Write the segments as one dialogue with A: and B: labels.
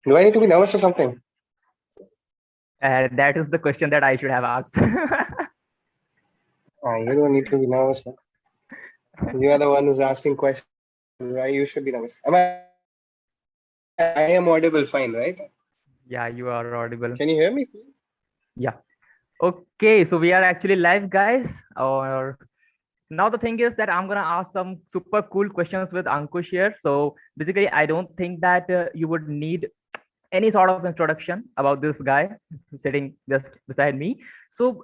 A: Do I need to be nervous or something?
B: That is the question that I should have asked.
A: You don't need to be nervous, man. You are the one who's asking questions. Why you should be nervous? I am audible, fine, right?
B: Yeah, you are
A: Can you hear
B: audible.
A: me?
B: Yeah. Okay, so we are actually live, guys. Or now the thing is that I'm gonna ask some super cool questions with Ankush here. So basically, I don't think that you would need any sort of introduction about this guy sitting just beside me. So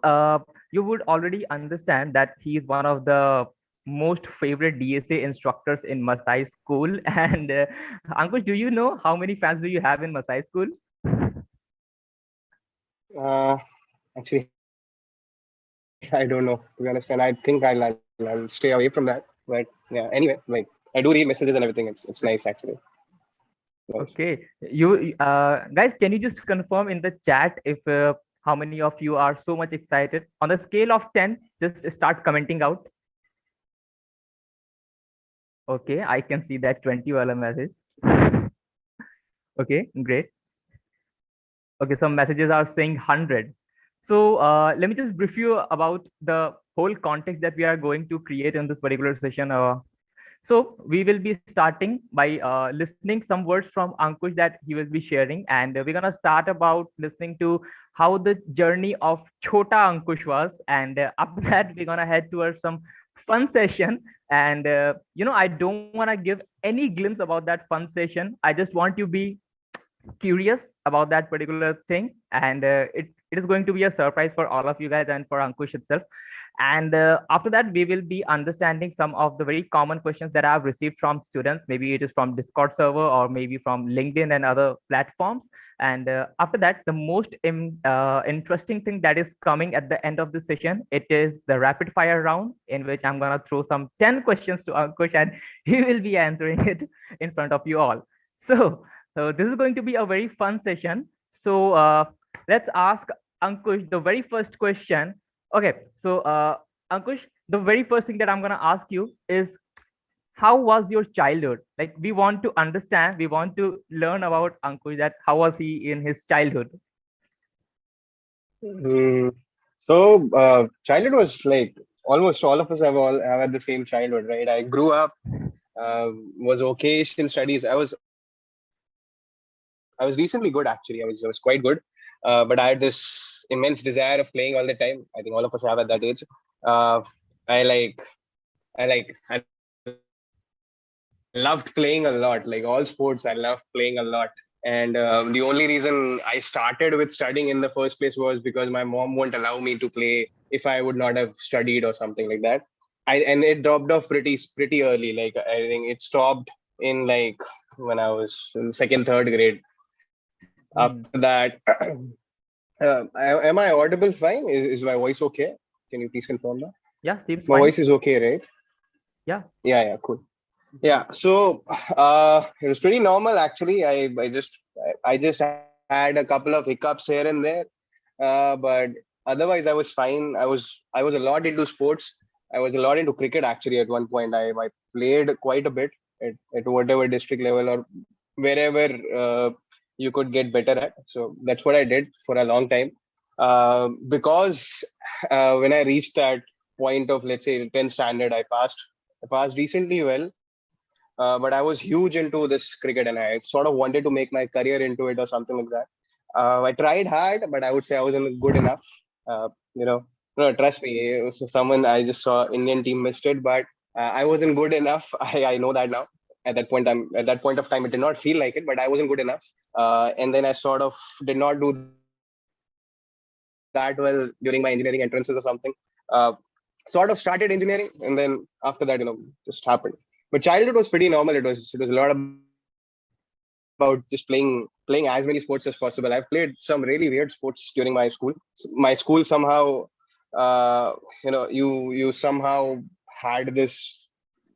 B: you would already understand that he is one of the most favorite DSA instructors in Masai school. And Ankush, do you know how many fans do you have in Masai school?
A: Uh, Actually, I don't know, to be honest, and I think I'll stay away from that. But yeah, anyway, like I do read messages and everything. It's nice actually. Nice.
B: Okay, you guys, can you just confirm in the chat if how many of you are so much excited on the scale of 10? Just start commenting out. Okay, I can see that 20 wala message. Okay, great. Okay, some messages are saying 100. So let me just brief you about the whole context that we are going to create in this particular session. So we will be starting by listening some words from Ankush that he will be sharing, and we're gonna start about listening to how the journey of Chota Ankush was, and after that we're gonna head towards some fun session. And I don't wanna give any glimpse about that fun session. I just want you to be curious about that particular thing, and it is going to be a surprise for all of you guys and for Ankush itself. And after that we will be understanding some of the very common questions that I've received from students. Maybe it is from Discord server or maybe from LinkedIn and other platforms. And after that, the most interesting thing that is coming at the end of the session, it is the rapid fire round, in which I'm going to throw some 10 questions to Ankush, and he will be answering it in front of you all. So this is going to be a very fun session. So let's ask Ankush the very first question. Okay, so Ankush, the very first thing that I'm gonna ask you is, how was your childhood? Like, we want to understand, we want to learn about Ankush, that how was he in his childhood?
A: Mm, childhood was like almost all of us have had the same childhood, right? I grew up, was okayish in studies. I was recently good actually. I was quite good. But I had this immense desire of playing all the time. I think all of us have at that age. Uh, I I loved playing a lot. Like all sports, I loved playing a lot. And the only reason I started with studying in the first place was because my mom won't allow me to play if I would not have studied or something like that. And it dropped off pretty early. Like I think it stopped in like when I was in second, third grade. After that,
B: Hmm.
A: am I audible fine? Is my voice okay? Can you please confirm that?
B: Yeah,
A: My
B: seems
A: voice is
B: fine.
A: okay, right?
B: Yeah.
A: Yeah, cool. Yeah, so it was pretty normal actually. I just had a couple of hiccups here and there, but otherwise I was fine. I was a lot into sports. I was a lot into cricket actually. At one point, I played quite a bit at whatever district level or wherever you could get better at. So that's what I did for a long time. Because when I reached that point of, let's say, 10th standard, I passed decently well, but I was huge into this cricket, and I sort of wanted to make my career into it or something like that. I tried hard, but I would say I wasn't good enough. Uh, you know, no, trust me. It was someone I just saw Indian team missed it, but I wasn't good enough. I know that now. At that point of time, it did not feel like it, but I wasn't good enough. And then I sort of did not do that well during my engineering entrances or something. Uh, Sort of started engineering, and then after that, just happened. But childhood was pretty normal. It was a lot about just playing as many sports as possible. I've played some really weird sports during my school. My school somehow, you somehow had this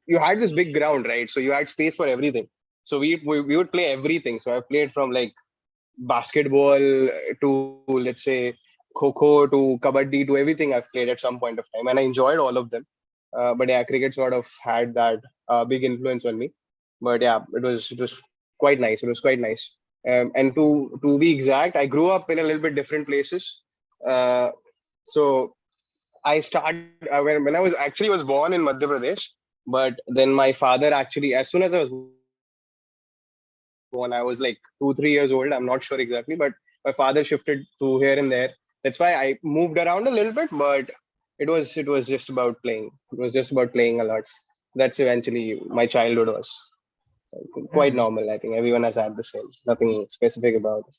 A: big ground, right? So you had space for everything. So we would play everything. So I played from like basketball to, let's say, kho to kabaddi to everything. I've played at some point of time, and I enjoyed all of them. But yeah, cricket sort of had that big influence on me. But yeah, it was quite nice. It was quite nice. And to be exact, I grew up in a little bit different places. Uh, so I started when I was born in Madhya Pradesh, but then my father actually, as soon as I was born, I was like 2 3 years old. I'm not sure exactly, but my father shifted to here and there. That's why I moved around a little bit, but it was just about playing. It was just about playing a lot. That's eventually my childhood was quite normal. I
B: Hmm.
A: think everyone has had the same. Nothing specific about it.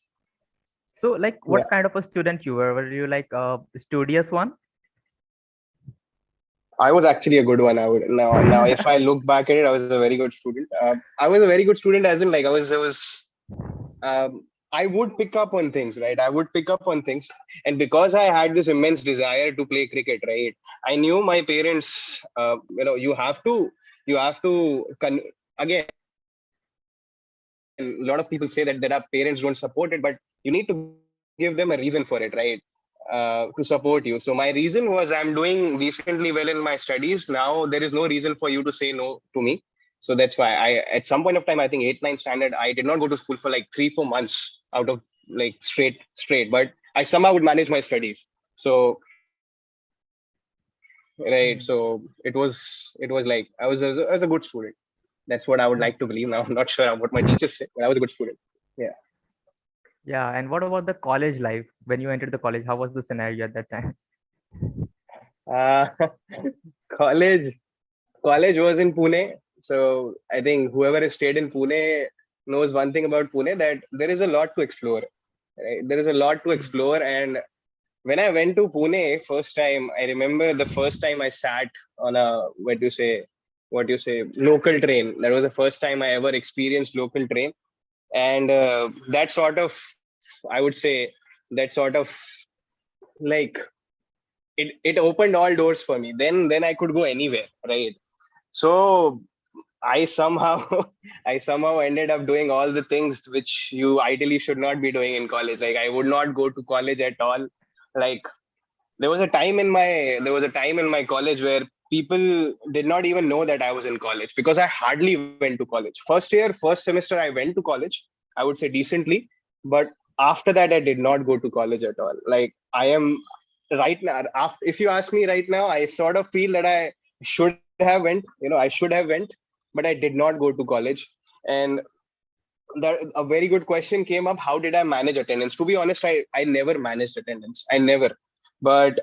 B: So, like,
A: Yeah.
B: what kind of a student you were? Were you like a studious one?
A: I was actually a good one. I would now if I look back at it, I was a very good student. I was a very good student, as in like um, I would pick up on things, right? I would pick up on things, and because I had this immense desire to play cricket, right? I knew my parents. Again. A lot of people say that our parents don't support it, but you need to give them a reason for it, right? To support you. So my reason was, I'm doing decently well in my studies. Now there is no reason for you to say no to me. So that's why at some point of time, I think 8th, 9th standard, I did not go to school for like 3 4 months out of like straight, but I somehow would manage my studies. So right, so
B: Hmm.
A: it was like I was a good student. That's what I would like to
B: Hmm.
A: believe. Now I'm not sure what my teachers say, but I was a good student. Yeah.
B: Yeah. And what about the college life? When you entered the college, how was the scenario at that time?
A: uh, college college was in Pune. So I think whoever has stayed in Pune knows one thing about Pune, that there is a lot to explore. Right? There is a lot to
B: Hmm.
A: explore. And when I went to Pune first time, I remember the first time I sat on a what do you say local train. That was the first time I ever experienced local train, and that sort of, I would say, that sort of like it opened all doors for me. Then I could go anywhere, right? So I somehow I somehow ended up doing all the things which you ideally should not be doing in college. Like I would not go to college at all. Like there was a time in my college where people did not even know that I was in college because I hardly went to college. First semester I went to college, I would say decently, but after that I did not go to college at all. Like I am right now, if you ask me right now, I sort of feel that I should have went, I should have went, but I did not go to college. And a very good question came up: how did I manage attendance? To be honest, I never managed attendance. I never. But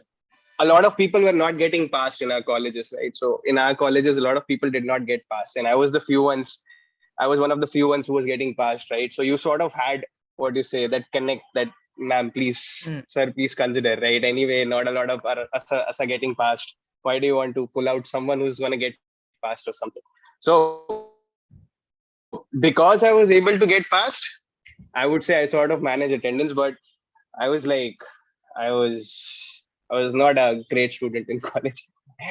A: a lot of people were not getting passed in our colleges, right? So in our colleges, a lot of people did not get passed, and I was one of the few ones who was getting passed, right? So you sort of had, what do you say, that connect, that, ma'am, please,
B: Hmm.
A: sir, please consider, right? Anyway, not a lot of us are getting passed. Why do you want to pull out someone who's going to get passed or something? So because I was able to get passed, I would say I sort of manage attendance, but I was like, I was I was not a great student in college.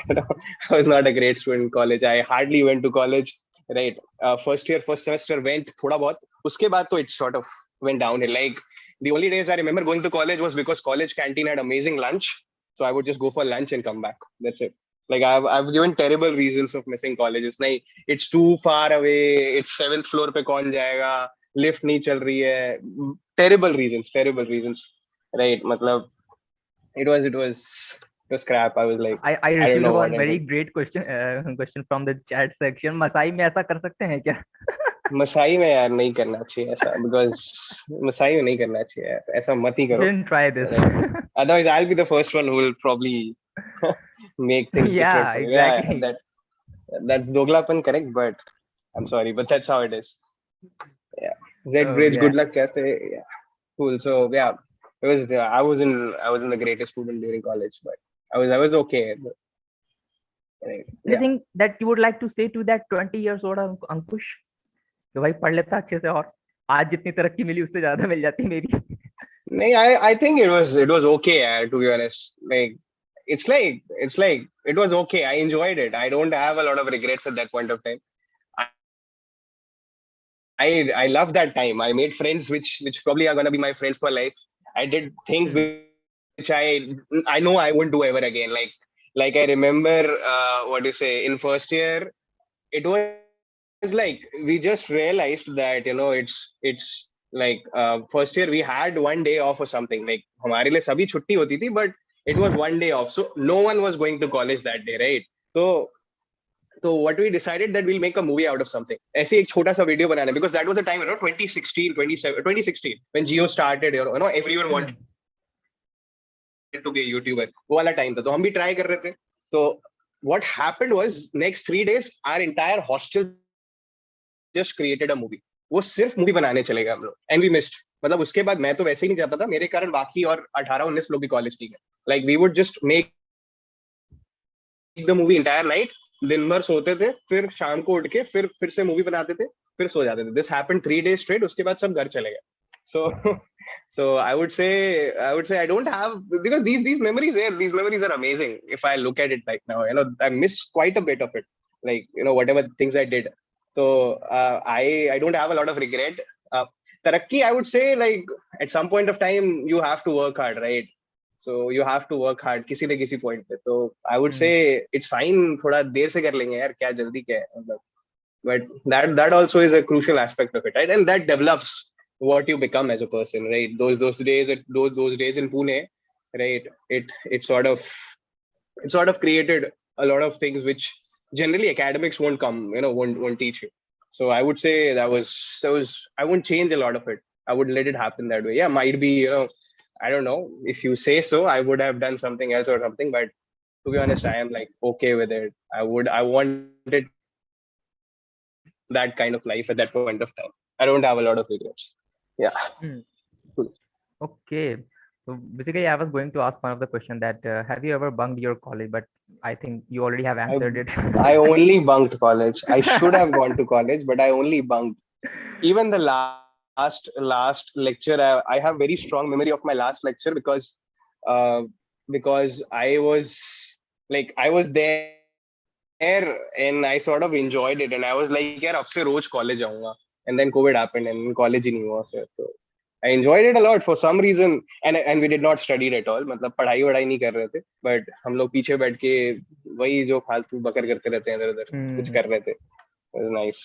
A: You know, I was not a great student in college. I hardly went to college. Right. First semester went thoda bahut. Uske baad to it sort of went downhill. Like the only days I remember going to college was because college canteen had amazing lunch. So I would just go for lunch and come back. That's it. Like I've given terrible reasons of missing colleges. Like it's too far away. It's seventh floor पे कौन जाएगा? Lift नहीं चल रही है. Terrible reasons. Right. मतलब it was crap. I was like,
B: I
A: I don't
B: received
A: know
B: one
A: what I
B: very
A: did.
B: great question from the chat section. Masai में ऐसा कर सकते हैं क्या?
A: मसाई में यार नहीं करना चाहिए ऐसा, because मसाई में नहीं करना चाहिए यार, ऐसा मत ही
B: You
A: करो.
B: shouldn't try this.
A: Right. Otherwise I'll be the first one who will probably make things different
B: Yeah,
A: for you. Yeah,
B: exactly.
A: that's doglapan, correct, but I'm sorry, but that's how it is. Yeah. Z
B: Oh
A: bridge,
B: yeah.
A: good luck कहते हैं. Yeah. Cool. So yeah, I was in the greatest student during college, but I was okay. But, right. Yeah.
B: Anything that you would like to say to that 20 years old Ankush? तो भाई पढ़ लेता अच्छे से, और आज जितनी तरक्की मिली उससे ज्यादा मिल जाती मेरी.
A: No, I think it was okay, to be honest. Like it's like it was okay. I enjoyed it. I don't have a lot of regrets at that point of time. I love that time. I made friends which probably are gonna be my friends for life. I did things which
B: Hmm.
A: I know I won't do ever again. Like I remember, what do you say, in first year, it was like we just realized that it's like first year we had 1 day off or something, like हमारे लिए सभी छुट्टी होती थी, but it was 1 day off, so no one was going to college that day, right? So what we decided that we'll make a movie out of something, ऐसे एक छोटा सा video banana, because that was the time, 2016 2016 when Geo started, everyone wanted to be a YouTuber, वो वाला time था, तो हम भी ट्राई कर रहे थे. तो what happened was next 3 days our entire hostel just created a movie. वो सिर्फ मूवी बनाने चले गए हम लोग, एंड वी मिस्ड. मतलब उसके बाद मैं तो वैसे ही नहीं जाता था, मेरे कारण बाकी और 18-19 लोग भी कॉलेज नहीं गए. Like we would just make the movie entire night, दिन भर सोते थे, फिर शाम को उठ के फिर से मूवी बनाते थे, फिर सो जाते थे. This happened 3 days straight. उसके बाद सब घर चले गए. So so I don't have, because these memories are amazing. If I look at it like now, I miss quite a bit of it, like whatever things I did. So I don't have a lot of regret. Tarakki, I would say, like at some point of time you have to work hard, right? So you have to work hard किसी न किसी point पे. तो I would say it's fine, थोड़ा देर से कर लेंगे यार, क्या जल्दी क्या है मतलब. But that also is a crucial aspect of it, right? And that develops what you become as a person, right? Those days those days in Pune, right? It sort of created a lot of things which generally academics won't come, won't teach you. So I would say that was I wouldn't change a lot of it. I would let it happen that way. Yeah, might be, I don't know, if you say so, I would have done something else or something, but to be honest, I am like okay with it. I wanted that kind of life at that point of time. I don't have a lot of regrets. Yeah.
B: Okay. So basically, I was going to ask one of the question that have you ever bunked your college? But I think you already have answered it.
A: I only bunked college. I should have gone to college, but I only bunked. Even the last lecture, I have very strong memory of my last lecture, uh, because I was there and I sort of enjoyed it, and I was like, यार अब से रोज college आऊंगा. And then COVID happened and college ही नहीं हुआ फिर. So I enjoyed it a lot for some reason, and we did not study it at all. मतलब पढ़ाई वढ़ाई नहीं कर रहे थे, but हम लोग पीछे बैठ के वही जो फालतू बकर करते रहते हैं इधर उधर कुछ कर रहे थे. It was nice.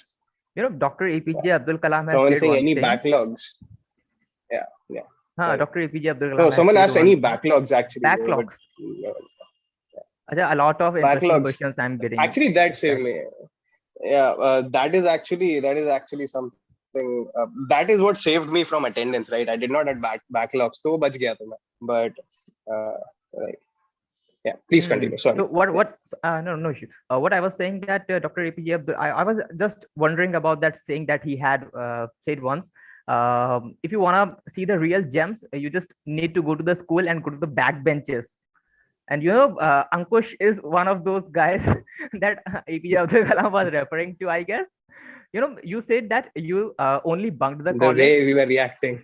B: Dr. APJ Abdul Kalam has
A: Someone
B: said
A: saying
B: one
A: any
B: thing.
A: backlogs? Yeah. Sorry.
B: Dr. APJ Abdul
A: No,
B: Kalam has
A: someone
B: said
A: asked
B: one
A: any
B: thing.
A: backlogs actually.
B: Backlogs.
A: But,
B: A lot of interesting
A: backlogs.
B: questions I'm getting.
A: Actually, that's same. Yeah, that is actually something. That is what saved me from attendance, right? I did not have backlogs, so बच गया था मैं. But right. Yeah, please continue. Sorry.
B: So what no issue. What I was saying that Dr. APJ Abdul, I was just wondering about that saying that he had said once. If you want to see the real gems, you just need to go to the school and go to the back benches. And Ankush is one of those guys that APJ Abdul Kalam was referring to, I guess. You said that you only bunked the college.
A: The way we were reacting.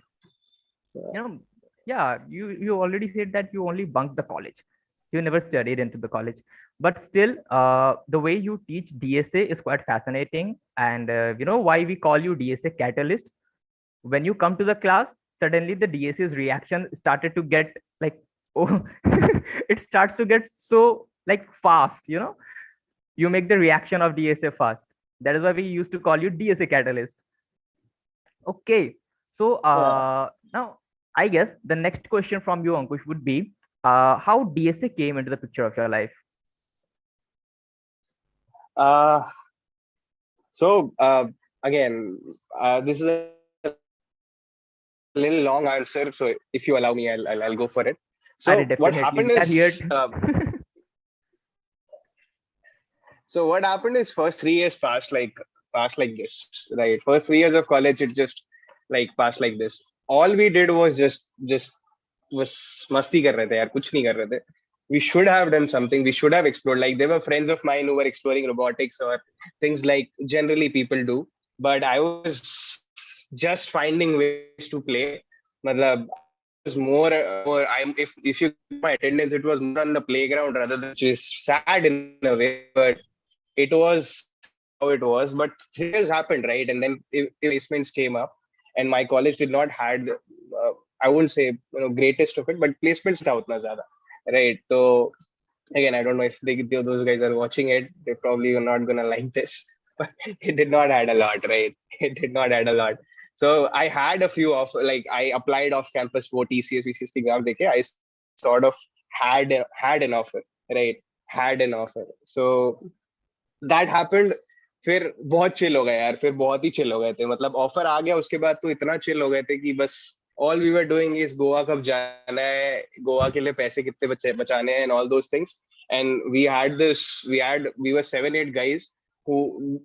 B: Yeah, you already said that you only bunked the college. You never studied into the college. But still, the way you teach DSA is quite fascinating. And why we call you DSA catalyst? When you come to the class, suddenly the DSA's reaction started to get like, oh, it starts to get so like fast, you make the reaction of DSA fast. That is why we used to call you DSA catalyst. Okay. So now I guess the next question from you, Ankush, would be how DSA came into the picture of your life.
A: So again, this is a little long answer. So if you allow me, I'll go for it. So what happened is, first 3 years passed like this, right? First 3 years of college, it just like passed like this. All we did was just was masti kar rahe the, yaar, kuch nahi kar rahe the. We should have done something. We should have explored. Like there were friends of mine who were exploring robotics or things like generally people do, but I was just finding ways to play. Matlab, was more if you my attendance, it was more on the playground rather than, which is sad in a way, but it was how it was. But 3 years happened, right? And then placements came up, and my college did not had I wouldn't say greatest of it, but placements tha utna zyada, right? So again, I don't know if those guys are watching it, they probably are not gonna like this, but it did not add a lot, right? It did not add a lot. So I had a few of, like, I applied off campus for TCS VCS exams देके I sort of had an offer, right? Had an offer. So that happened. फिर बहुत chill हो गए यार, फिर बहुत ही chill हो गए थे, मतलब ऑफर आ गया उसके बाद तो इतना चिल हो गए थे कि बस all we were doing is Goa कब जाना है, गोवा के लिए पैसे कितने बचाने हैं, and all those things. And we were 7-8 guys who,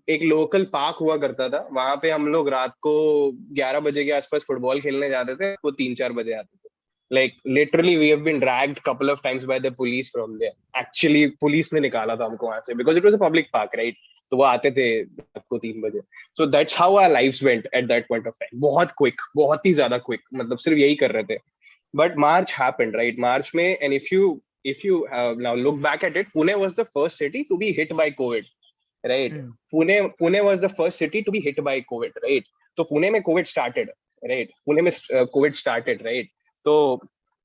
A: एक लोकल पार्क हुआ करता था वहां पे, हम लोग रात को 11 बजे के आसपास फुटबॉल खेलने जाते थे, वो 3-4 बजे आते थे. Like literally we have been dragged couple of times by the police from there. Actually police ने निकाला था हमको वहां से, because it was a public park, right? तो वो आते थे रात को 3 बजे. So that's how our lives went at that point of time. बहुत quick, बहुत ही ज्यादा quick, मतलब सिर्फ यही कर रहे थे. But March happened, right? March में, and if you now look back at it, Pune was the first city to be hit by COVID, right? Pune was the first city to be hit by COVID, right? So Pune में COVID started, right? Pune में COVID started, right? So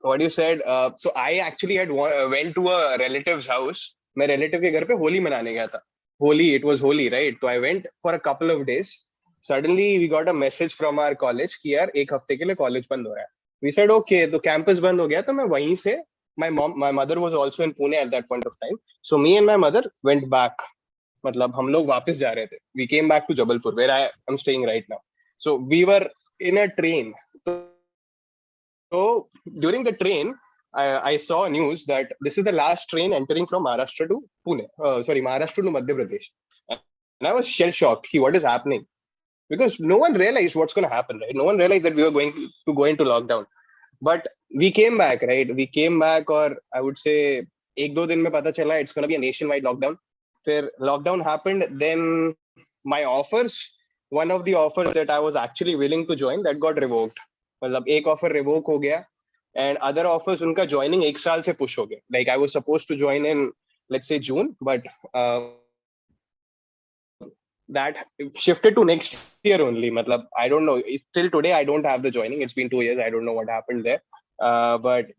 A: what you said, so I actually had went to a relative's house. मैं relative के घर पे होली मनाने गया था. Holi, it was Holi, right? So I went for a couple of days. Suddenly we got a message from our college कि यार एक हफ्ते के लिए college बंद हो रहा है. We said okay, तो campus बंद हो गया, तो मैं वहीं से, my mother was also in Pune at that point of time. So me and my mother went back. मतलब हम लोग वापस जा रहे थे. We came back to Jabalpur, where I am staying right now. So we were in a train. So during the train, I saw news that this is the last train entering from Maharashtra to Pune. Maharashtra to Madhya Pradesh. And I was shell shocked. What is happening? Because no one realized what's going to happen, right? No one realized that we were going to go into lockdown. But we came back, right? We came back, or I would say, एक दो दिन में पता चला it's going to be a nationwide lockdown. फिर lockdown happened. Then my offers, one of the offers that I was actually willing to join, that got revoked. मतलब एक offer revoke हो गया, एंड अदर ऑफर्स उनका joining एक साल से push हो गया. Like I was suppose to join in, let's say June, but that shifted to next year only. Matlab, I don't know, till today I don't have the joining. It's been 2 years. I don't know what happened there. But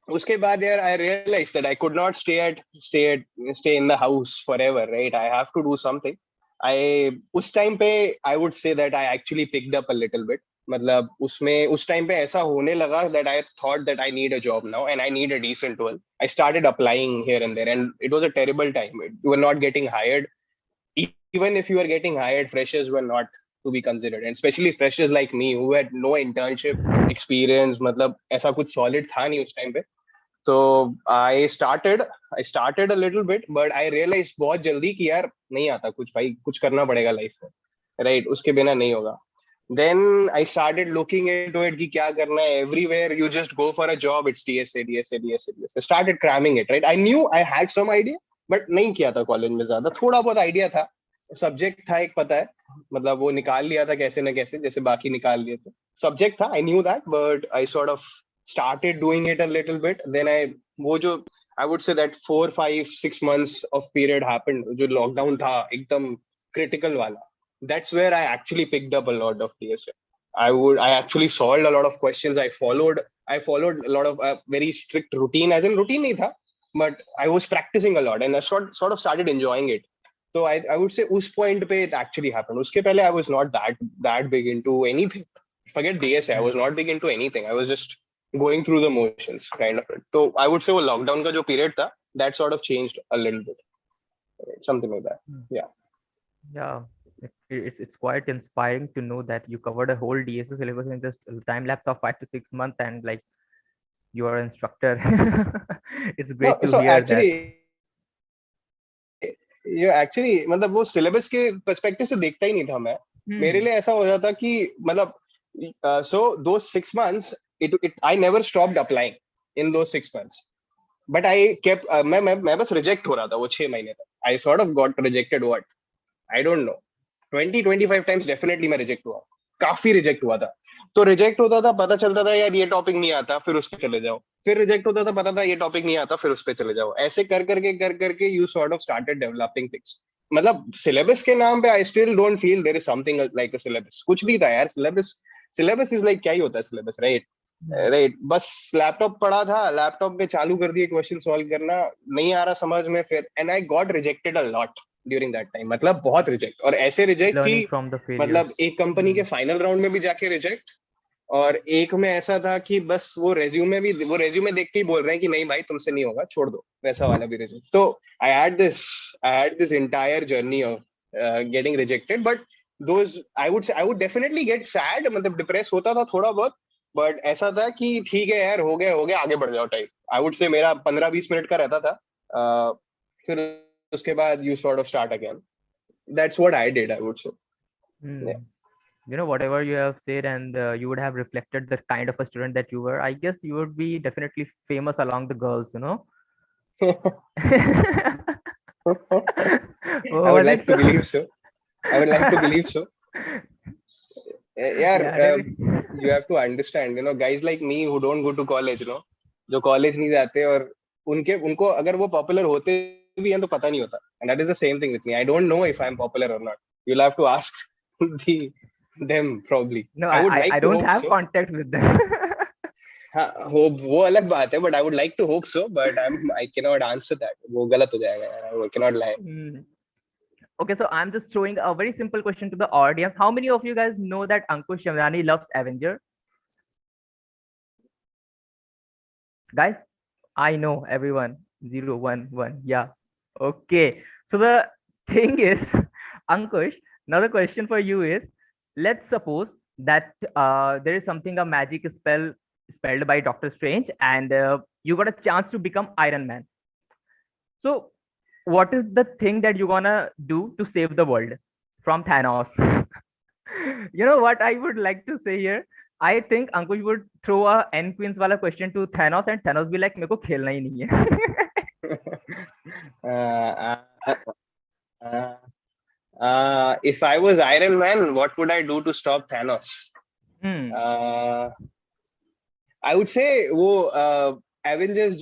A: uske baad yaar, I realized that I could not stay in the house forever, right? I have to do something. उस time पे I would say that I actually picked up a little bit. मतलब उसमें उस time पे ऐसा होने लगा that I thought that I need a job now and I need a decent one. I started applying here and there, and it was a terrible time. You were not getting hired. Even if you were getting hired, freshers were not to be considered, and especially freshers like me who had no internship experience. मतलब ऐसा कुछ solid था नहीं उस time पे. So I started a little bit, but I realized बहुत जल्दी कि यार नहीं आता कुछ, भाई कुछ करना पड़ेगा लाइफ में, right? उसके बिना नहीं होगा. Then I started looking into it कि क्या करना है. Everywhere you just go for a job, it's DSA, DSA, DSA, DSA. I started cramming it, right? I knew I had some idea, but नहीं किया था कॉलेज में ज्यादा. थोड़ा बहुत आइडिया था, सब्जेक्ट था एक पता है, मतलब वो निकाल लिया था कैसे ना कैसे, जैसे बाकी निकाल लिए थे. सब्जेक्ट था, I knew that, but I sort of started doing it a little bit. Then वो जो I would say that 4, 5, 6 months of period happened, जो lockdown था एकदम critical वाला. That's where I actually picked up a lot of DSA. I actually solved a lot of questions. I followed a lot of very strict routine, as in routine नहीं था, but I was practicing a lot and I sort of started enjoying it. So I would say उस point पे it actually happened. उसके पहले I was not that big into anything. Forget DSA, I was not big into anything. I was just going through the motions kind of. So I would say वो lockdown का जो period था, that sort of changed a little bit, something like that.
B: Yeah, it's quite inspiring to know that you covered a whole DSA syllabus in just a time lapse of 5 to 6 months, and like you are an instructor. It's great to
A: So
B: hear
A: actually
B: that.
A: ये actually मतलब वो syllabus के perspective से देखता ही नहीं था मैं. मेरे लिए ऐसा हो जाता कि मतलब so those 6 months I never stopped applying in those 6 months, but I kept मैं बस रिजेक्ट हो रहा था वो 6 महीने तक. I sort of got rejected, what I don't know, 20-25 times definitely मैं रिजेक्ट हुआ, काफी रिजेक्ट हुआ था. तो रिजेक्ट होता था, पता चलता था यार ये टॉपिक नहीं आता, फिर उस पे चले जाओ. फिर रिजेक्ट होता था, पता था ये टॉपिक नहीं आता, फिर उस पे चले जाओ. ऐसे कर करके you sort of started developing things. मतलब सिलेबस के नाम पे I still don't feel there is something like a syllabus. कुछ नहीं था यार. सिलेबस इज लाइक क्या ही होता है सिलेबस, राइट? बस लैपटॉप पड़ा था, लैपटॉप पे चालू कर दिए क्वेश्चन सॉल्व करना, नहीं आ रहा समझ में, फिर and I got rejected a lot. During that time, मतलब बहुत रिजेक्ट, और ऐसे रिजेक्ट कि
B: Learning from the
A: मतलब
B: failures.
A: एक कंपनी के फाइनल राउंड में भी जाके रिजेक्ट, और एक में ऐसा था कि बस वो रेज्यूमे देख के ही बोल रहे हैं कि नहीं भाई तुमसे नहीं होगा, छोड़ दो, वैसा वाला भी रिजेक्ट। तो I had this entire journey of getting rejected, but those I would definitely get sad, मतलब डिप्रेस होता था थोड़ा बहुत, बट ऐसा था कि ठीक है यार, हो गया आगे बढ़ जाओ टाइप। आई वुड से मेरा 15-20 मिनट का रहता था, फिर उसके बाद you sort of start again. That's what I did, I would say.
B: Hmm. You know, whatever you have said, and you would have reflected the kind of a student that you were. I guess you would be definitely famous along the girls, you know.
A: I would
B: Was it
A: like to
B: so?
A: believe so. I would like to believe so. यार,
B: Yeah, maybe.
A: you have to understand, guys like me who don't go to college, जो college नहीं जाते, और उनको अगर वो popular होते भी हैं तो पता नहीं होता, and that is the same thing with me. I don't know if I'm popular or not. You'll have to ask the them probably.
B: No,
A: I would
B: I
A: like to
B: don't
A: hope
B: have
A: so.
B: contact with them.
A: हाँ, वो अलग बात है, but I would like to hope so, but I cannot answer that. वो गलत हो जाएगा यार, I cannot lie.
B: Hmm. Okay, so I'm just throwing a very simple question to the audience. How many of you guys know that Ankush Chimnani loves Avenger? Guys, I know everyone. 011. Yeah. Okay. So the thing is, Ankush, another question for you is, let's suppose that there is something, a magic spell spelled by Doctor Strange, and you got a chance to become Iron Man. So what is the thing that you're gonna do to save the world from Thanos? You know what I would like to say here? I think Ankush would throw a N Queens wala question to Thanos, and Thanos be like, मेरे को खेलना ही नहीं है.
A: uh, uh, uh, if I was Iron Man, what would I do to stop Thanos?
B: Hmm.
A: Uh, I would say वो Avengers,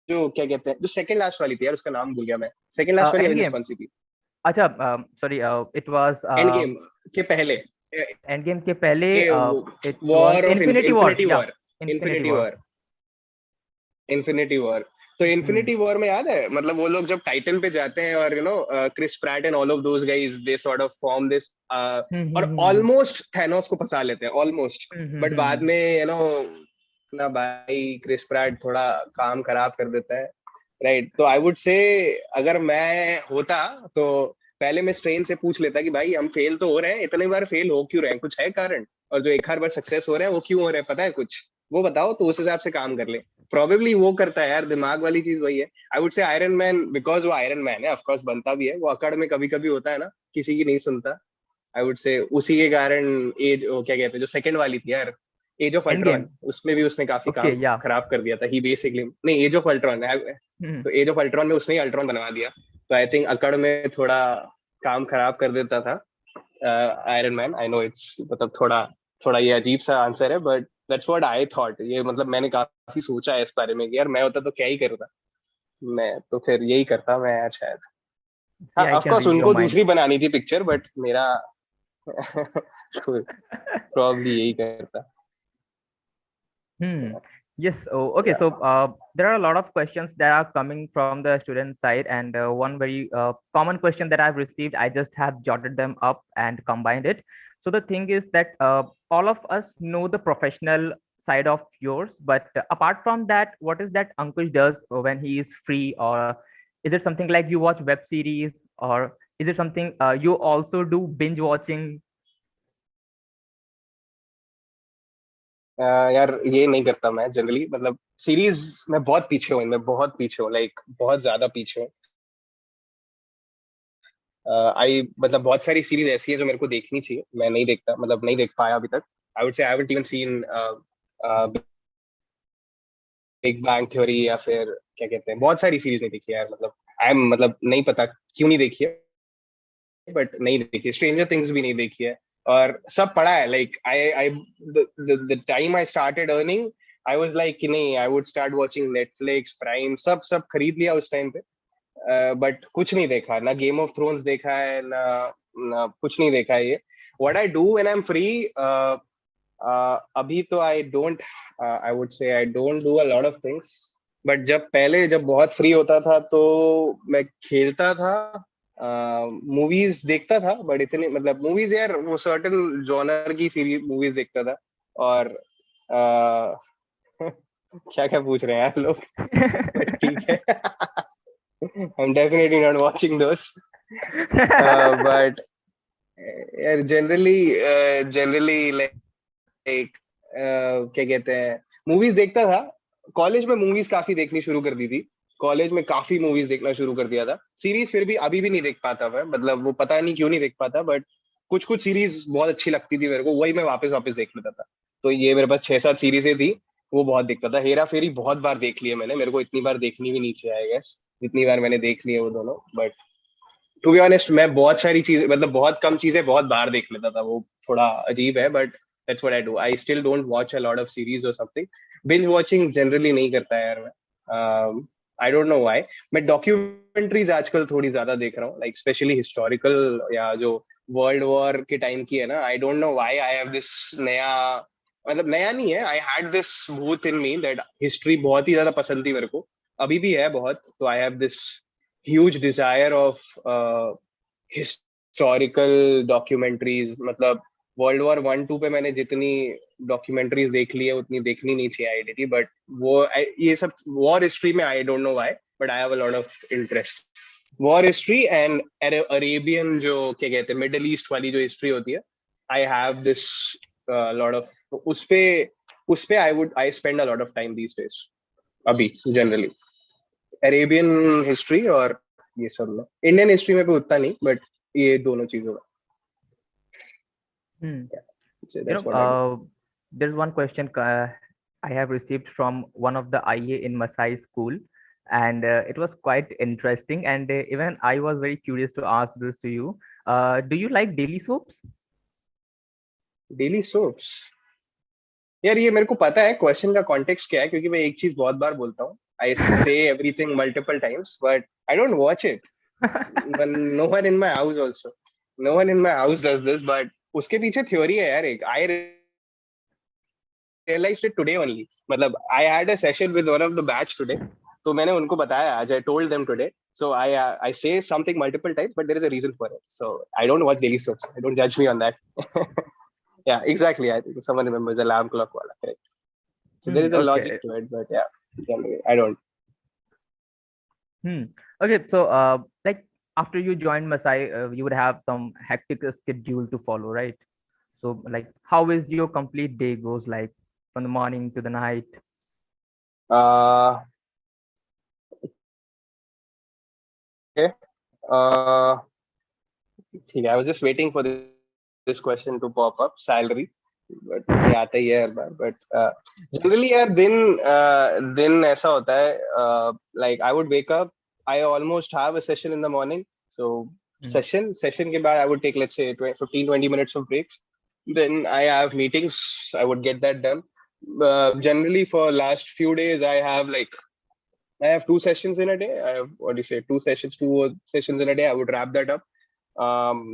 A: जो क्या कहते हैं, जो सेकंड लास्ट वाली थी यार, उसका नाम भूल गया मैं। सेकंड लास्ट वाली एवेंजर्स
B: Endgame.
A: कौन सी थी?
B: अच्छा, sorry, it was
A: end game के पहले,
B: Endgame के पहले, it was
A: war of
B: Infinity War.
A: Infinity
B: Yeah,
A: war.
B: Infinity
A: infinity
B: War.
A: War infinity war तो
B: Hmm.
A: इन्फिनिटी वॉर में याद है, मतलब वो लोग जब टाइटन पे जाते हैं, और Chris Pratt and all of those guys, they sort of form this,
B: Hmm.
A: और
B: Hmm. Hmm.
A: ऑलमोस्ट थैनोस को फंसा लेते हैं, almost.
B: Hmm. Hmm.
A: But
B: Hmm.
A: बाद
B: Hmm.
A: में ना भाई, क्रिस प्रैट थोड़ा काम खराब कर देता है, राइट? तो आई वुड से, अगर मैं होता तो पहले मैं स्ट्रेन से पूछ लेता कि भाई हम फेल तो हो रहे हैं, इतने बार फेल हो क्यों रहे हैं, कुछ है कारण? और जो एक हर बार सक्सेस हो रहे हैं वो क्यों हो रहे हैं, पता है कुछ? वो बताओ, तो उस हिसाब से काम कर ले। प्रोबेबली वो करता है यार, दिमाग वाली चीज वही है। I would say iron man, because वो आयरन मैन है, ऑफकोर्स बनता भी है, वो अकड़ में कभी कभी होता है ना, किसी की नहीं सुनता। आई वुड से उसी के कारण एज, क्या कहते हैं, जो सेकंड वाली थी यार, एज ऑफ अल्ट्रॉन,
B: Endgame.
A: उसमें भी उसने काफी
B: Okay,
A: काम
B: yeah.
A: खराब कर दिया था। ही बेसिकली, नहीं, एज ऑफ अल्ट्रॉन,
B: Hmm.
A: तो एज ऑफ अल्ट्रॉन में उसने ही अल्ट्रॉन बनवा दिया। तो आई थिंक अकड़ में थोड़ा काम खराब कर देता था iron man. I know it's, मतलब थोड़ा थोड़ा ये अजीब सा आंसर है, but that's what I thought. ये मतलब मैंने काफी सोचा है इस बारे में कि यार मैं होता तो क्या ही करता, मैं तो फिर यही करता मैं शायद। हाँ,
B: See, I
A: of
B: can
A: course
B: read your
A: उनको
B: mind.
A: दूसरी बनानी थी पिक्चर, बट मेरा प्रॉब्ली यही करता।
B: Hmm. Yes. Oh, okay. So there are a lot of questions that are coming from the student side, and one very common question that I've received, I just have jotted them up and combined it. So the thing is that all of us know the professional side of yours, but apart from that, what is that Ankush does when he is free, or is it something like you watch web series, or is it something you also do binge watching?
A: यार ये नहीं करता मैं generally, मतलब series मैं बहुत पीछे हूँ, इनमें बहुत पीछे हूँ, लाइक बहुत ज्यादा पीछे हूँ। आई मतलब बहुत सारी सीरीज ऐसी है जो मेरे को देखनी चाहिए, मैं नहीं देखता, मतलब नहीं देख पाया अभी तक। I would say I haven't even seen big bang theory, या फिर क्या कहते हैं, बहुत सारी सीरीज नहीं देखी यार, मतलब आई एम, मतलब नहीं पता क्यों नहीं देखी है, बट नहीं देखी। स्ट्रेंजर थिंग्स भी नहीं देखी है, और सब पढ़ा है। Like I I the time I started earning, I was like कि नहीं, I would start watching Netflix, prime, सब सब खरीद लिया उस टाइम पे, बट कुछ नहीं देखा, ना गेम ऑफ थ्रोन्स देखा है, ना कुछ नहीं देखा है ये। What I do when I am free, अभी तो I don't, I would say I don't do a lot of things, but जब बहुत फ्री होता था तो मैं खेलता था, मूवीज देखता था, बट इतने मतलब मूवीज यार वो सर्टेन जॉनर की सीरीज मूवीज देखता था। और क्या क्या पूछ रहे हैं यार लोग। बट ठीक है। I'm definitely not watching those. But यार जनरली लाइक क्या कहते हैं, मूवीज देखता था। कॉलेज में मूवीज काफी देखनी शुरू कर दी थी। कॉलेज में काफी मूवीज देखना शुरू कर दिया था। सीरीज फिर भी अभी भी नहीं देख पाता मैं, मतलब वो पता नहीं क्यों नहीं देख पाता, बट कुछ कुछ सीरीज बहुत अच्छी लगती थी मेरे को, वही मैं वापस वापस देख लेता था। तो ये मेरे पास 6-7 सीरीजें थी, वो बहुत देखता था। हेरा फेरी बहुत बार देख ली है मैंने, मेरे को इतनी बार देखनी भी नीचे आई गेस जितनी बार मैंने देख ली है वो दोनों। बट टू बी ऑनेस्ट मैं बहुत सारी चीजें, मतलब बहुत कम चीजें बहुत बार देख लेता था, वो थोड़ा अजीब है, but that's what I do. I still don't watch a lot of series और समथिंग। बिंज वॉचिंग जनरली नहीं करता यार मैं। I don't know why. मैं डॉक्यूमेंट्रीज आजकल थोड़ी ज्यादा देख रहा हूँ, लाइक स्पेशली हिस्टोरिकल या जो वर्ल्ड वॉर के टाइम की है ना। I don't know why I have this नया, मतलब नया नहीं है, आई हैड दिस भूत इन मी दैट हिस्ट्री बहुत ही ज्यादा पसंद थी मेरे को, अभी भी है बहुत। तो आई have this huge desire of historical documentaries. मतलब वर्ल्ड वॉर 1-2 पे मैंने जितनी डॉक्यूमेंट्रीज देख ली है उतनी देखनी नहीं चाहिए आई थी, बट ये सब वॉर हिस्ट्री में I don't know why, but I have a lot of interest. War history and Arabian जो क्या कहते हैं मिडिल ईस्ट वाली जो हिस्ट्री होती है, I have this lot of उस पे I spend a lot of time these days अभी जनरली। अरेबियन हिस्ट्री और ये सब में, इंडियन हिस्ट्री में भी उतना नहीं, बट ये दोनों चीजों में।
B: Hmm.
A: So
B: You
A: that's
B: know,
A: what I do.
B: there's one question I have received from one of the IA in Masai school, and it was quite interesting. And even I was very curious to ask this to you. Do you like daily soaps?
A: Daily soaps, यार ये मेरे को पता है question का context क्या है, क्योंकि मैं एक चीज बहुत बार बोलता हूँ, I say everything multiple times, but I don't watch it. No one in my house also, no one in my house does this, but उसके पीछे थ्योरी है यार एक। आई realized it today only. मतलब I had a session with one of the batch today. तो मैंने उनको बताया आज, I told them today. So I say something multiple times, but there is a reason for it. So I don't watch daily soaps. I don't judge me on that. Yeah, exactly. I think someone remembers alarm clock wala, correct. So there
B: Hmm,
A: is a logic
B: okay.
A: to it, but yeah, generally, I don't.
B: Hmm. Okay. So, like after you joined Masai, you would have some hectic schedule to follow, right? So, like, how is your complete day goes like from the morning to the night?
A: Uh, okay. Uh, ठीक है, I was just waiting for this question to pop up. Salary, but ये आता ही है हर बार. But generally यार दिन ऐसा होता है. Like I would wake up. I almost have a session in the morning. So
B: Hmm.
A: session के बाद I would take, let's say, 15-20 minutes of breaks. Then I have meetings. I would get that done. Generally for last few days I have 2 sessions in a day. I have, what do you say, 2 sessions in a day. I would wrap that up.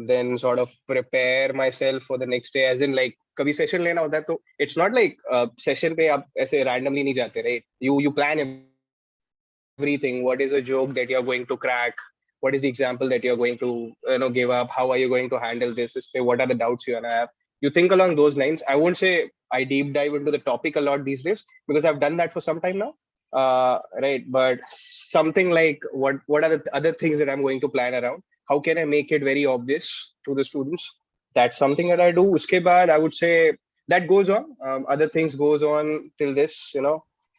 A: Then sort of prepare myself for the next day. As in, like, कभी session लेना होता है तो it's not like session पे आप ऐसे randomly नहीं जाते, right? You plan everything. What is a joke that you're going to crack? What is the example that you're going to give up? How are you going to handle this? What are the doubts you're gonna have? You think along those lines. I won't say I deep dive into the topic a lot these days because I've done that for some time now. Right, but something like what are the other things that I'm going to plan around? How can I make it very obvious to the students? That's something that I do. Uske baad, I would say that goes on. Other things goes on till this.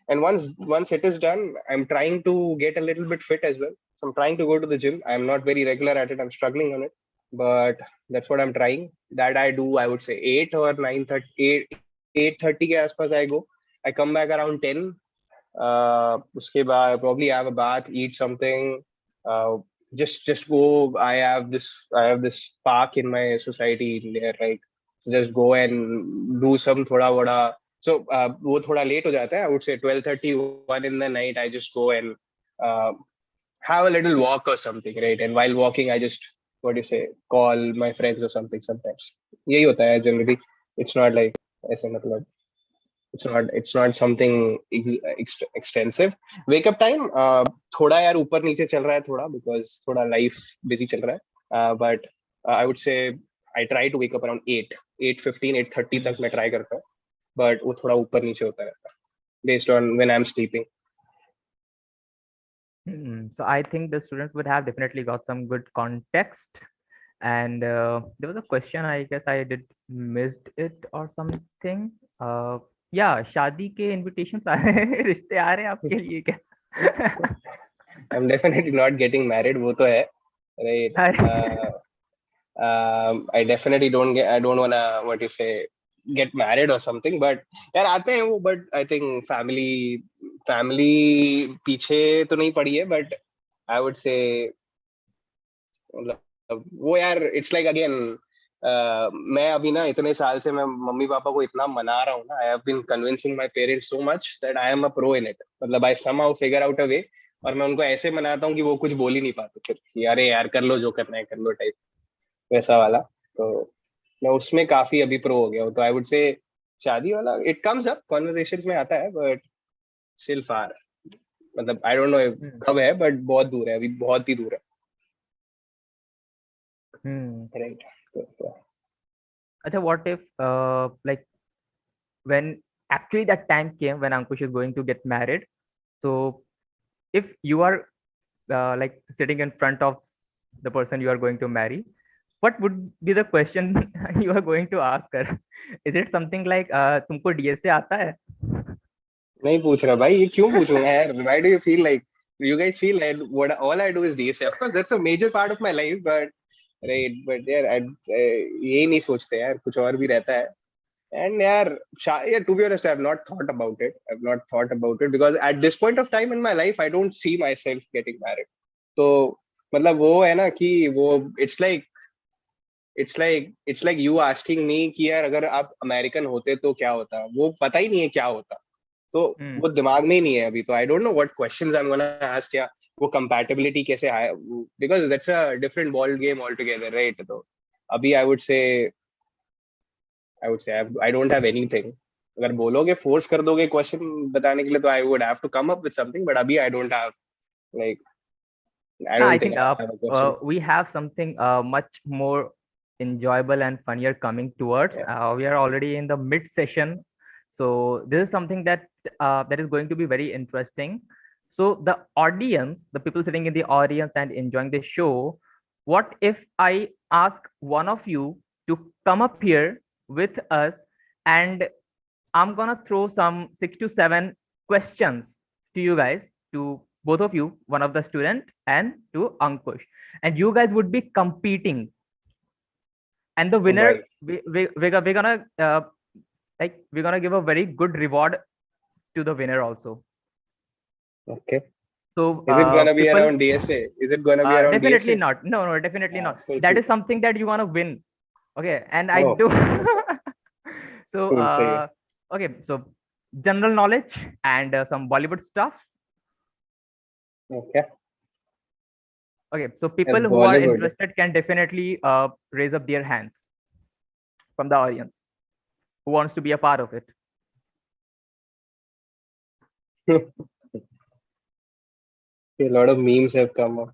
A: And once it is done, I'm trying to get a little bit fit as well. So I'm trying to go to the gym. I'm not very regular at it. I'm struggling on it, but that's what I'm trying. That I do. I would say 8 or 9:30, 8:30 के आसपास I go. I come back around 10. Uske baad probably have a bath, eat something. Uh, just go. I have this park in my society there, like, so just go and do some thoda voda. So वो थोड़ा late हो जाता है. I would say 12:30, 1 in the night. I just go and uh, have a little walk or something, right? And while walking, I just, what do you say, call my friends or something sometimes. यही होता है generally. It's not like ऐसे मतलब. it's not something extensive. Wake up time थोड़ा यार ऊपर नीचे चल रहा है थोड़ा, because थोड़ा life busy चल रहा है, but I would say I try to wake up around 8, 8:15, 8:30 तक मैं try करता हूँ, but वो थोड़ा ऊपर नीचे होता रहता है based on when I'm sleeping.
B: So I think the students would have definitely got some good context. And there was a question, I guess I did missed it or something. Yeah, शादी के invitations आ रहे हैं, रिश्ते आ रहे हैं आपके लिए क्या?
A: I'm definitely not getting married, वो तो है, right? I definitely I don't wanna, what you say, get married or something, but यार आते हैं वो, but I think family पीछे तो नहीं पड़ी है, but I would say मतलब वो यार इट्स लाइक अगेन, मैं अभी ना इतने साल से मैं मम्मी पापा को इतना मना रहा हूँ ना, I have been convincing my parents so much that I am a pro in it, मतलब I somehow figure out a way, और मैं उनको ऐसे मनाता हूँ कि वो कुछ बोल ही नहीं पाते फिर कि अरे यार कर लो जो करना है कर लो टाइप, वैसा वाला। तो मैं उसमें काफी अभी प्रो हो गया हूँ, तो आई वुड से शादी वाला इट कम्स अप कॉन्वर्सेशंस में आता है, बट स्टिल फार, मतलब आई डोंट नो कब है, बट बहुत दूर है, अभी बहुत ही दूर है, राइट?
B: अच्छा, what if like when actually that time came when Ankush is going to get married, so if you are like sitting in front of the person you are going to marry, what would be the question you are going to ask her? Is it something like तुमको DSA आता है?
A: नहीं पूछ रहा भाई, ये क्यों पूछूंगा यार? Why do you feel like you guys feel like what all I do is DSA? Of course, that's a major part of my life, but right, but यार यही नहीं सोचते यार, कुछ और भी रहता है। And yeah, to be honest, I have not thought about it. I've not thought about it because at this point of time in my life, I don't see myself getting married. तो मतलब वो है ना कि वो it's like you asking me कि यार अगर आप अमेरिकन होते तो क्या होता, वो पता ही नहीं है क्या होता, तो वो दिमाग में ही नहीं है अभी, तो I don't know what questions I am gonna ask, या वो कंपैटिबिलिटी कैसे है, because that's a different ball game all together, right? तो अभी I would say I don't have anything. अगर बोलोगे फोर्स कर दोगे क्वेश्चन बताने के लिए, तो I would have to come up with something, but अभी I don't have, like I
B: I
A: don't think
B: think
A: I have a question.
B: we have something much more enjoyable and funnier coming towards.
A: या
B: We are already in the mid session, so this is something that that is going to be very interesting. So the audience, the people sitting in the audience and enjoying the show, what if I ask one of you to come up here with us, and I'm gonna throw some 6 to 7 questions to you guys, to both of you, one of the student and to Ankush, and you guys would be competing, and the winner,
A: भाई,
B: we're gonna like we're gonna give a very good reward to the winner also.
A: Okay,
B: So
A: is it gonna be
B: people,
A: around DSA? Is it gonna be around
B: definitely
A: DSA?
B: not. No, no, definitely not.
A: फिर
B: That is
A: ठीक है।
B: something that you wanna win. Okay, and I
A: oh,
B: do. So
A: cool, सही है।
B: okay, so general knowledge and some Bollywood stuffs.
A: Okay
B: Okay, so
A: यार,
B: people who are
A: Bollywood.
B: interested can definitely raise up their hands from the audience who wants to be a part of it.
A: A lot of memes have come up.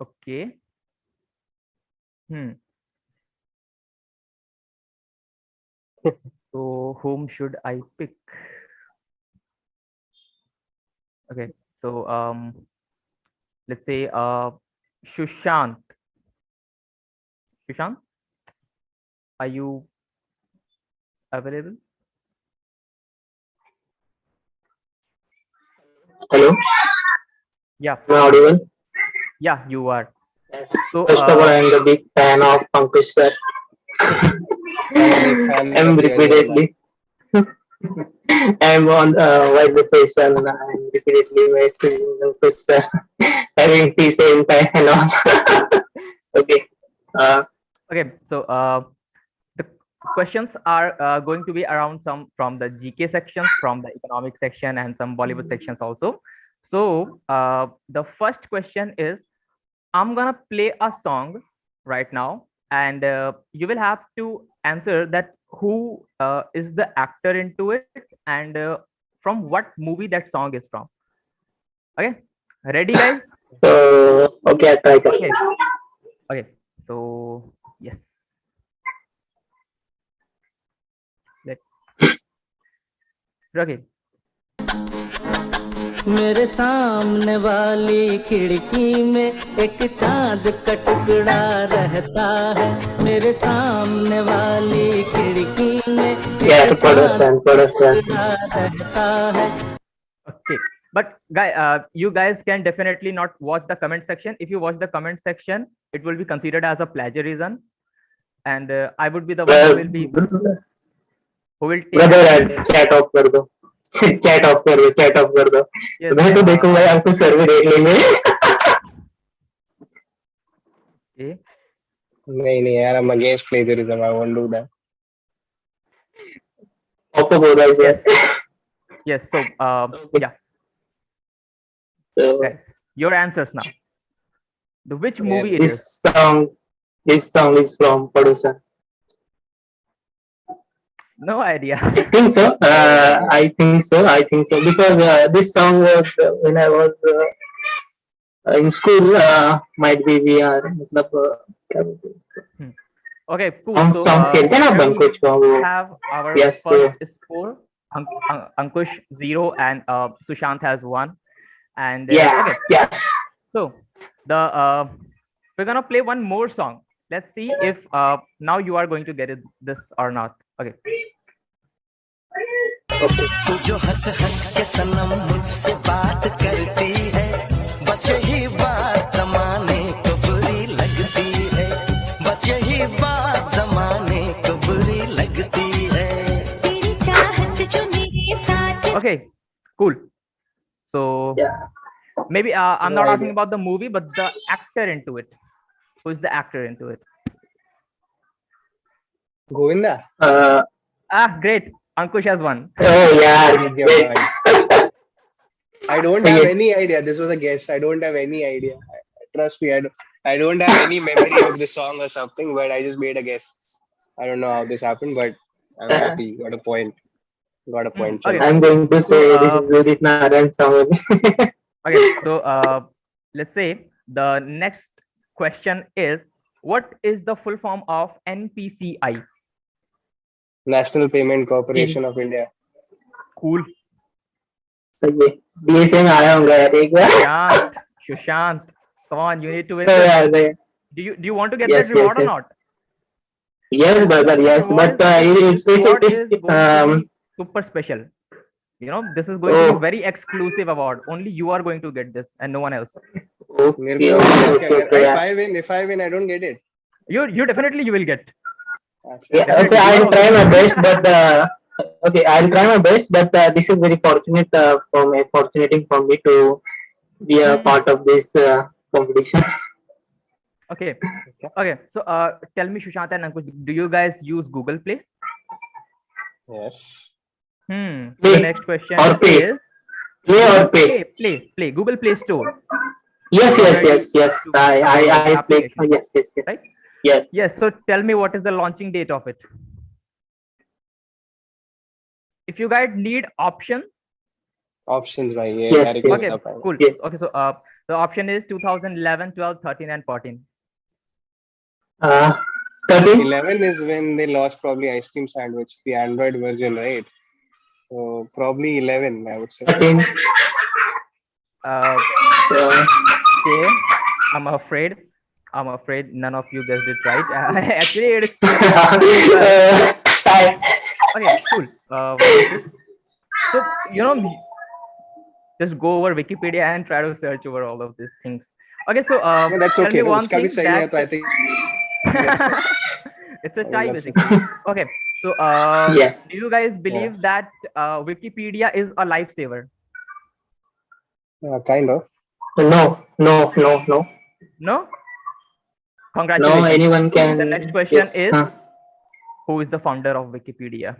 B: Okay. So whom should I pick? Okay, so let's say Shushant. Shushant, are you available?
C: Hello,
B: Yeah,
C: am I audible?
B: yeah, you are.
C: Yes.
B: So
C: First of all, I am the big fan of Ankush sir.
A: I'm a big fan
C: I'm
A: of you as well, man.
C: repeatedly, I'm on while the session. I'm repeatedly messaging Ankush sir, having the same time and all. Okay. Uh,
B: okay, so the questions are going to be around some from the GK sections, from the economic section, and some Bollywood sections also. So the first question is, I'm gonna play a song right now, and you will have to answer that who is the actor into it, and from what movie that song is from. Okay, ready, guys?
C: So, okay, I try.
B: Okay, okay. So yes, let okay.
D: मेरे सामने वाली खिड़की में एक चांद का टुकड़ा रहता है मेरे सामने वाली खिड़की में
C: Yeah,
D: एक चांद
C: Padasan.
D: रहता है.
B: Okay, but you guys can definitely not watch the comment section. If you watch the comment section, it will be considered as a plagiarism, and I would be the one who will take
C: Brother, chat off कर दो. Chat off कर दो. Chat off कर दो.
B: Yes,
C: मैं तो देखूंगा आपको सर्वे देख लेंगे.
B: okay.
A: नहीं यार, I'm against plagiarism. I won't do that.
C: आपको बोल रहा है
B: Yes.
C: Sir.
B: Yes. So yeah,
C: So,
B: guys, your answers now. Which movie it is?
C: this song is from Padasan.
B: No idea.
C: I think so. I think so because this song was when I was in school. Might be we are. मतलब क्या बोलते हैं?
B: Okay, cool.
C: हम
B: So
C: songs खेलते हैं ना अपन कुछ वो.
B: have our
C: Yes,
B: first score. Ankush 0 and Sushant has 1. And
C: Yeah.
B: okay,
C: Yes.
B: so the we're gonna play one more song. Let's see if now you are going to get this or not. Okay.
C: Okay.
D: जो हंस हंस के सनम मुझसे बात करती है बस यही बात जमाने को बुरी लगती है बस यही बात जमाने को बुरी लगती है तेरी चाहत जो मेरे साथ
B: Okay, cool. So
C: Yeah.
B: maybe I'm
A: No
B: not
A: idea.
B: asking about the movie, but the actor into it. Who is the actor into it?
A: Govinda.
B: Great. Ankush has 1.
C: Oh yeah.
A: Wait. I don't have
C: Yes.
A: any idea. This was a guess. I don't have any idea. Trust me, I don't have any memory of the song or something, but I just made a guess. I don't know how this happened, but I'm happy. Got a point.
B: Okay.
C: I'm going to say this is Udit Narayan song.
B: Okay, so let's say the next question is, what is the full form of NPCI?
A: National Payment Corporation of India.
B: Cool.
C: So ये DSA में आया होगा यार एक बार.
B: Sushant, come on, you need to win
C: So,
B: this.
C: yeah,
B: Do you want to get
C: Yes,
B: that reward
C: yes,
B: or
C: yes.
B: not?
C: Yes, brother. Yes,
B: Reward
C: but
B: is going to
C: it's
B: be super special. You know, this is going to be very exclusive award. Only you are going to get this, and no one else.
C: okay. Okay.
A: If I win, I don't get it.
B: You definitely you will get.
C: Yeah,
B: Definitely,
C: okay,
B: you
C: I'll
B: are
C: try
B: also-
C: my best, but okay, I'll try my best, but this is very fortunate fortunating for me to be a part of this competition.
B: Okay. Okay. So tell me, Sushant and Ankush, do you guys use Google Play?
A: Yes.
B: The
C: Play
B: next question
C: or pay.
B: is
C: Play or pay?
B: Play. Google Play Store.
C: Yes. I play. Yes.
B: Right?
C: Yes.
B: Yes. So tell me, what is the launching date of it? If you guys need option,
A: Options, right? Yeah.
C: Yes,
A: directly
C: yes.
B: okay,
A: stuff, right.
B: cool.
C: Yes.
B: Okay, so the option is 2011, 12, 13, and 14.
C: 13.
A: 11 is when they lost probably Ice Cream Sandwich, the Android version, right? So probably 11, I would say.
C: 13.
B: Okay, I'm afraid none of you guessed it right. Actually, it is okay. Cool. So just go over Wikipedia and try to search over all of these things. Okay, so
A: No, that's
B: tell
A: okay.
B: me
A: No,
B: one
A: uska bhi
B: thing
A: sahi hai,
B: that
A: to I think that's fine.
B: it's a
A: Oh,
B: tie
A: that's
B: basically. Okay, so
C: Yeah.
B: do you guys believe that Wikipedia is a lifesaver?
A: Kind of.
C: No.
B: No. Congratulations.
C: No, anyone can.
B: The next question
C: yes.
B: is, who is the founder of Wikipedia?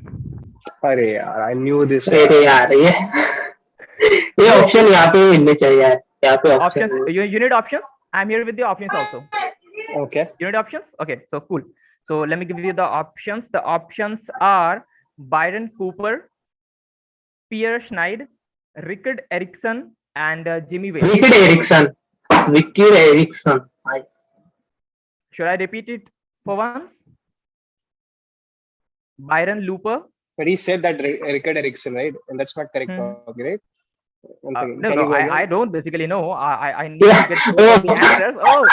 A: अरे यार, I knew this.
C: अरे यार ये option यहाँ पे मिलने चाहिए यार. यहाँ पे
B: Options. You need options? I'm here with the options also.
A: Okay.
B: You need options? Okay, so cool. So let me give you the options. The options are Byron Cooper, Pierre Schneid, Rickard Erickson, and Jimmy Wales.
C: Rickard Erickson. Rickard Erickson.
B: Should I repeat it for once? Byron Looper.
A: But he said that Rickard Erickson, right? And that's not correct, right? One second.
B: No,
A: Can
B: no,
A: you go again?
B: I don't basically know. I need to get the answers. Oh,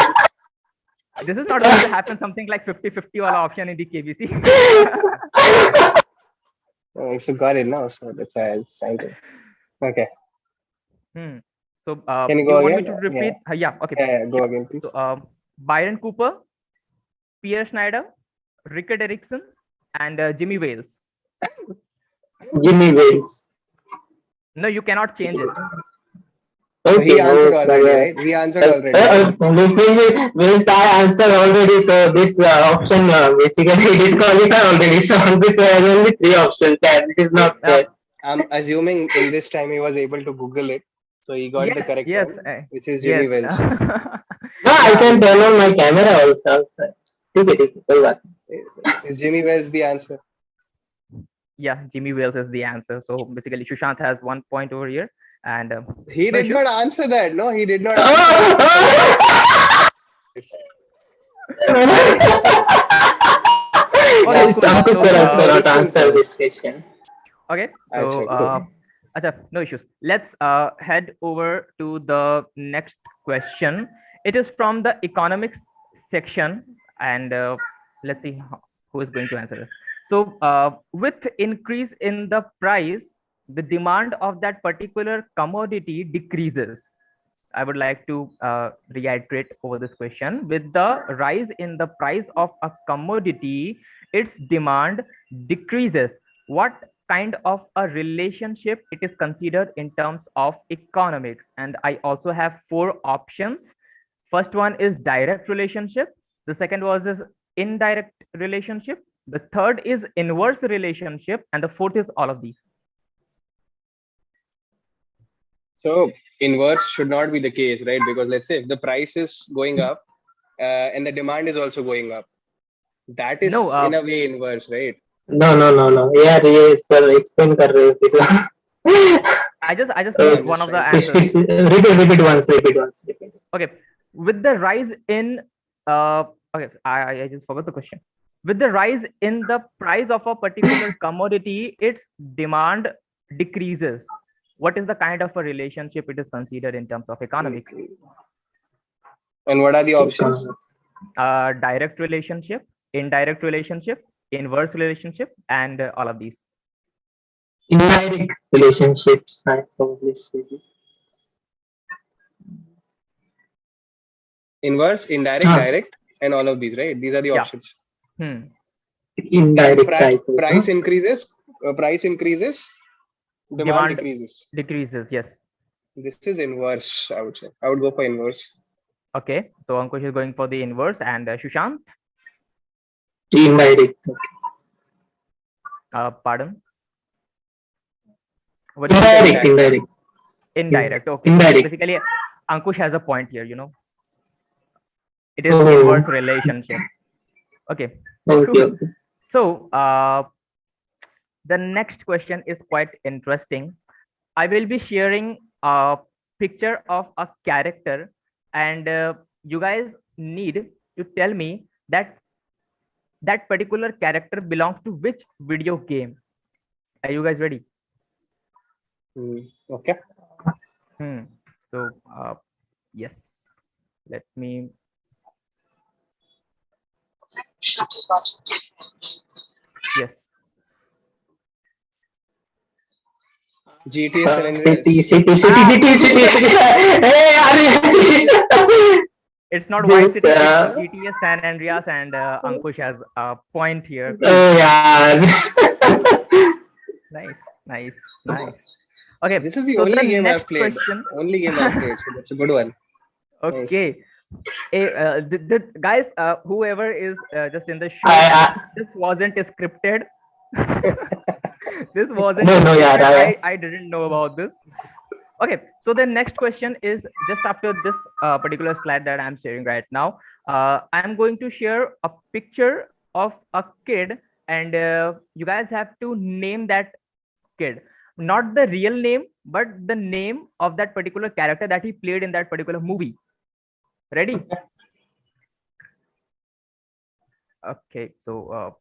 B: this is not going to happen. Something like 50-50 wala option in the KBC.
A: So got it now. So that's why I was trying to. Okay.
B: So
A: can you
B: do
A: go
B: you want
A: again?
B: me to repeat? Yeah. Okay.
A: Yeah, go again, please.
B: So Byron Cooper, Pierre Schneider, Rickard Erickson, and Jimmy Wales.
C: Jimmy Wales.
B: No, you cannot change it.
A: So he answered already, right? He answered already.
C: Means I answered already, so this option basically disqualified already. So on this there are only 3 options, and it is not fair.
A: I'm assuming in this time he was able to Google it, so he got the correct one, which is Jimmy Wales.
C: No, I can turn on my camera also.
A: Is Jimmy Wales the answer?
B: Yeah, Jimmy Wales is the answer. So basically, Sushant has 1 point over here, and
A: he did not answer that. No, he did not.
C: Not answer this question.
B: Okay, so no issues. Let's head over to the next question. It is from the economics section, and let's see who is going to answer this. So with increase in the price, the demand of that particular commodity decreases. I would like to reiterate over this question. With the rise in the price of a commodity, its demand decreases. What kind of a relationship it is considered in terms of economics? And I also have 4 options. First one is direct relationship. The second was is indirect relationship. The third is inverse relationship, and the fourth is all of these.
A: So inverse should not be the case, right? Because let's say if the price is going up and the demand is also going up, that is in a way inverse, right?
C: No. Yeah, sir, explain kar rahe ho.
B: I just need one of the answers.
C: Repeat once.
B: Okay, with the rise in okay, I just forgot the question. With the rise in the price of a particular commodity, its demand decreases. What is the kind of a relationship it is considered in terms of economics?
A: And what are the options?
B: Direct relationship, indirect relationship, inverse relationship, and all of these.
C: Indirect relationships, I probably say.
A: Inverse, indirect, direct, and all of these, right? These are the options.
C: Indirect
A: price increases, demand
B: decreases. Yes,
A: this is inverse. I would say I would go for inverse.
B: Okay, so Ankush is going for the inverse, and Sushant,
C: indirect.
B: Pardon?
C: What indirect.
B: Indirect. Okay.
C: Indirect.
B: Basically, Ankush has a point here. It is inverse relationship. Okay. Cool. So the next question is quite interesting. I will be sharing a picture of a character, and you guys need to tell me that that particular character belongs to which video game. Are you guys ready?
A: Okay.
B: So yes, let me. Yes.
A: GTA
C: City.
B: It's not Vice City, it's GTA San Andreas, and Ankush has a point here.
C: Oh yeah.
B: Nice. Okay,
A: this is the only game I've played.
B: Question...
A: Only game I've played, so that's a good one.
B: Okay. Nice. Guys, whoever is just in the show, this wasn't scripted. This wasn't.
C: No, yeah.
B: I didn't know about this. Okay, so the next question is just after this particular slide that I'm sharing right now. I'm going to share a picture of a kid, and you guys have to name that kid. Not the real name, but the name of that particular character that he played in that particular movie. Ready? Okay, so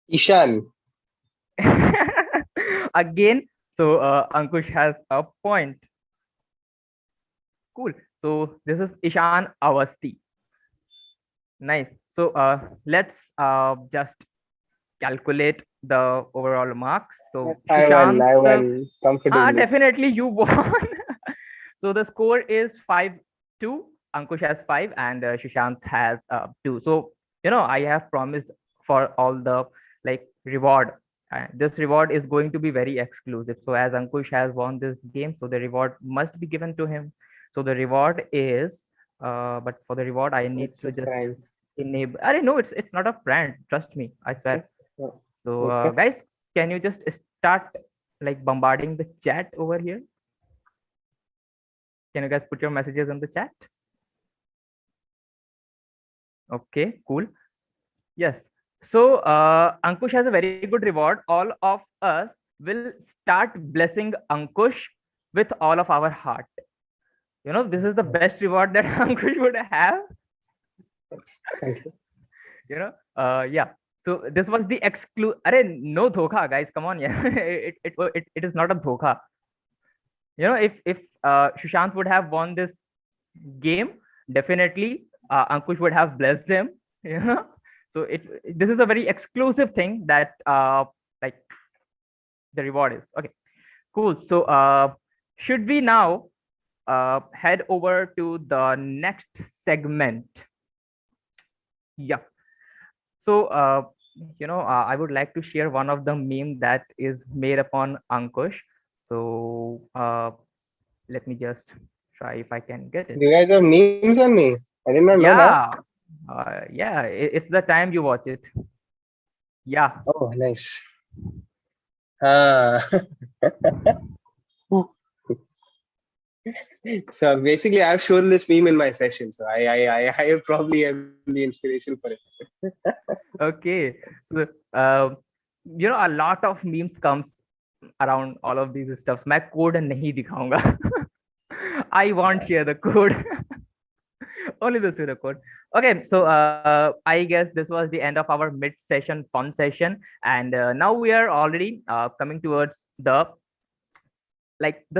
A: Ishan.
B: again, so Ankush has a point. Cool. So this is Ishan Awasti. Nice. So let's just calculate the overall marks. So Sushant,
A: I won comfortably.
B: definitely you won. So the score is 5-2. Ankush has 5 and Sushant has 2. So I have promised for all the like reward. This reward is going to be very exclusive. So as Ankush has won this game, so the reward must be given to him. So the reward is, but for the reward I need
A: It's
B: to
A: a
B: just
A: crime.
B: enable. I don't know. It's not a brand. Trust me. I swear. So
A: Okay.
B: guys, can you just start like bombarding the chat over here? Can you guys put your messages in the chat? Okay, cool. Yes. So Ankush has a very good reward. All of us will start blessing Ankush with all of our heart. This is the best reward that Ankush would have.
A: Thank you.
B: Yeah. So this was the no dhokha, guys. Come on, yeah. It is not a dhokha. If Sushant would have won this game, definitely Ankush would have blessed him. So this is a very exclusive thing that like the reward is. Okay, cool. So should we now head over to the next segment? Yeah. So I would like to share one of the meme that is made upon Ankush. So let me just try if I can get it.
A: You guys have memes on me. I did not know that.
B: Yeah, it's the time you watch it. Yeah.
A: Oh, nice. Ah. So basically, I've shown this meme in my session. So I probably am the inspiration for it.
B: Okay. So a lot of memes comes around all of these stuff. मैं code नहीं दिखाऊंगा. I won't share the code. Only the pseudo code. Okay, so I guess this was the end of our mid-session fun session, and now we are already coming towards the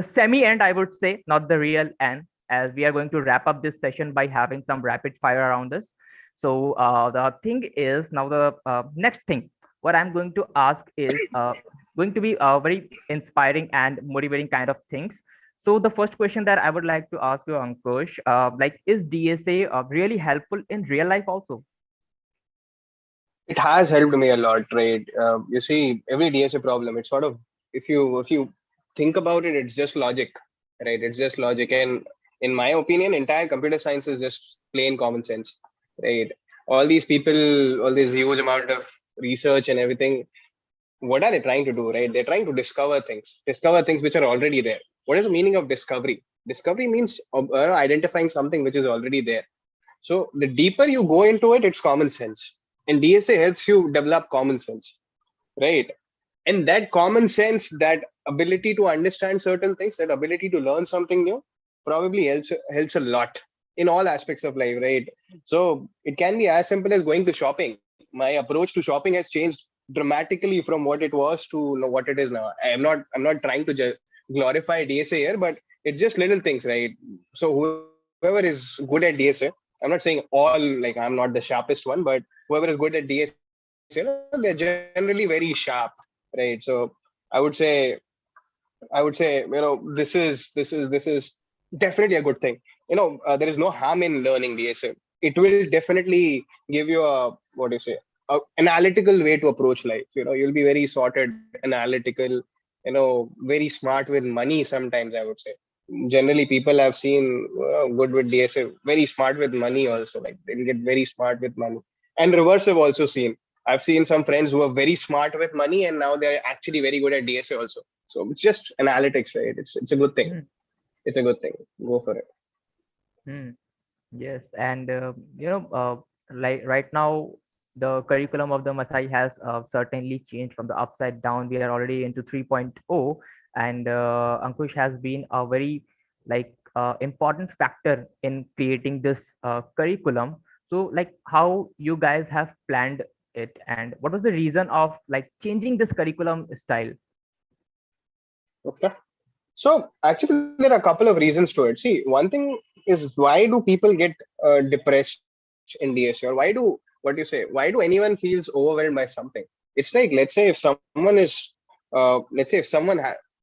B: semi-end, I would say, not the real end, as we are going to wrap up this session by having some rapid fire around this. So the thing is now the next thing. What I'm going to ask is going to be very inspiring and motivating kind of things. So the first question that I would like to ask you, Ankush, is DSA really helpful in real life also?
A: It has helped me a lot, right? You see, every DSA problem, it's sort of, if you think about it, it's just logic, right? It's just logic, and in my opinion, entire computer science is just plain common sense, right? All these people, all this huge amount of research and everything, what are they trying to do, right? They're trying to discover things which are already there. What is the meaning of discovery? Discovery means identifying something which is already there. So the deeper you go into it, it's common sense. And DSA helps you develop common sense, right? And that common sense, that ability to understand certain things, that ability to learn something new, probably helps a lot in all aspects of life, right? So it can be as simple as going to shopping. My approach to shopping has changed dramatically from what it was to what it is now. I'm not trying to glorify DSA here, but it's just little things, right? So whoever is good at DSA, I'm not saying all, like I'm not the sharpest one, but whoever is good at DSA, they're generally very sharp, right? So I would say, this is definitely a good thing. There is no harm in learning DSA. It will definitely give you a, what do you say, a analytical way to approach life. You'll be very sorted, analytical, very smart with money. Sometimes I would say, generally people I've seen good with DSA, very smart with money also. Like they'll get very smart with money. And reverse, I've seen some friends who are very smart with money and now they're actually very good at DSA also. So it's just analytics, right? It's a good thing.
B: Hmm.
A: It's a good thing. Go for it.
B: Hmm. Yes, and like right now, the curriculum of the Masai has certainly changed from the upside down. We are already into 3.0, and Ankush has been a very important factor in creating this curriculum. So, like, how you guys have planned it, and what was the reason of like changing this curriculum style?
A: Okay. So actually, there are a couple of reasons to it. See, one thing is, why do people get depressed in DSA, or why do, what do you say? Why do anyone feels overwhelmed by something? It's like, let's say if someone is, let's say if someone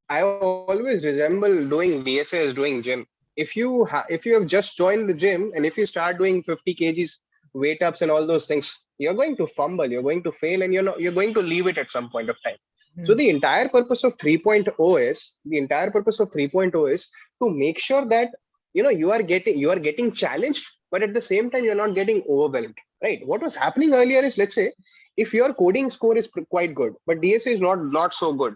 A: I always resemble doing DSA as doing gym. If you have just joined the gym and if you start doing 50 kgs weight ups and all those things, you're going to fumble, you're going to fail, and you're going to leave it at some point of time. So
B: Hmm.
A: the entire purpose of 3.0 is to make sure that you are getting challenged, but at the same time you're not getting overwhelmed. Right? What was happening earlier is, let's say if your coding score is quite good, but DSA is not so good.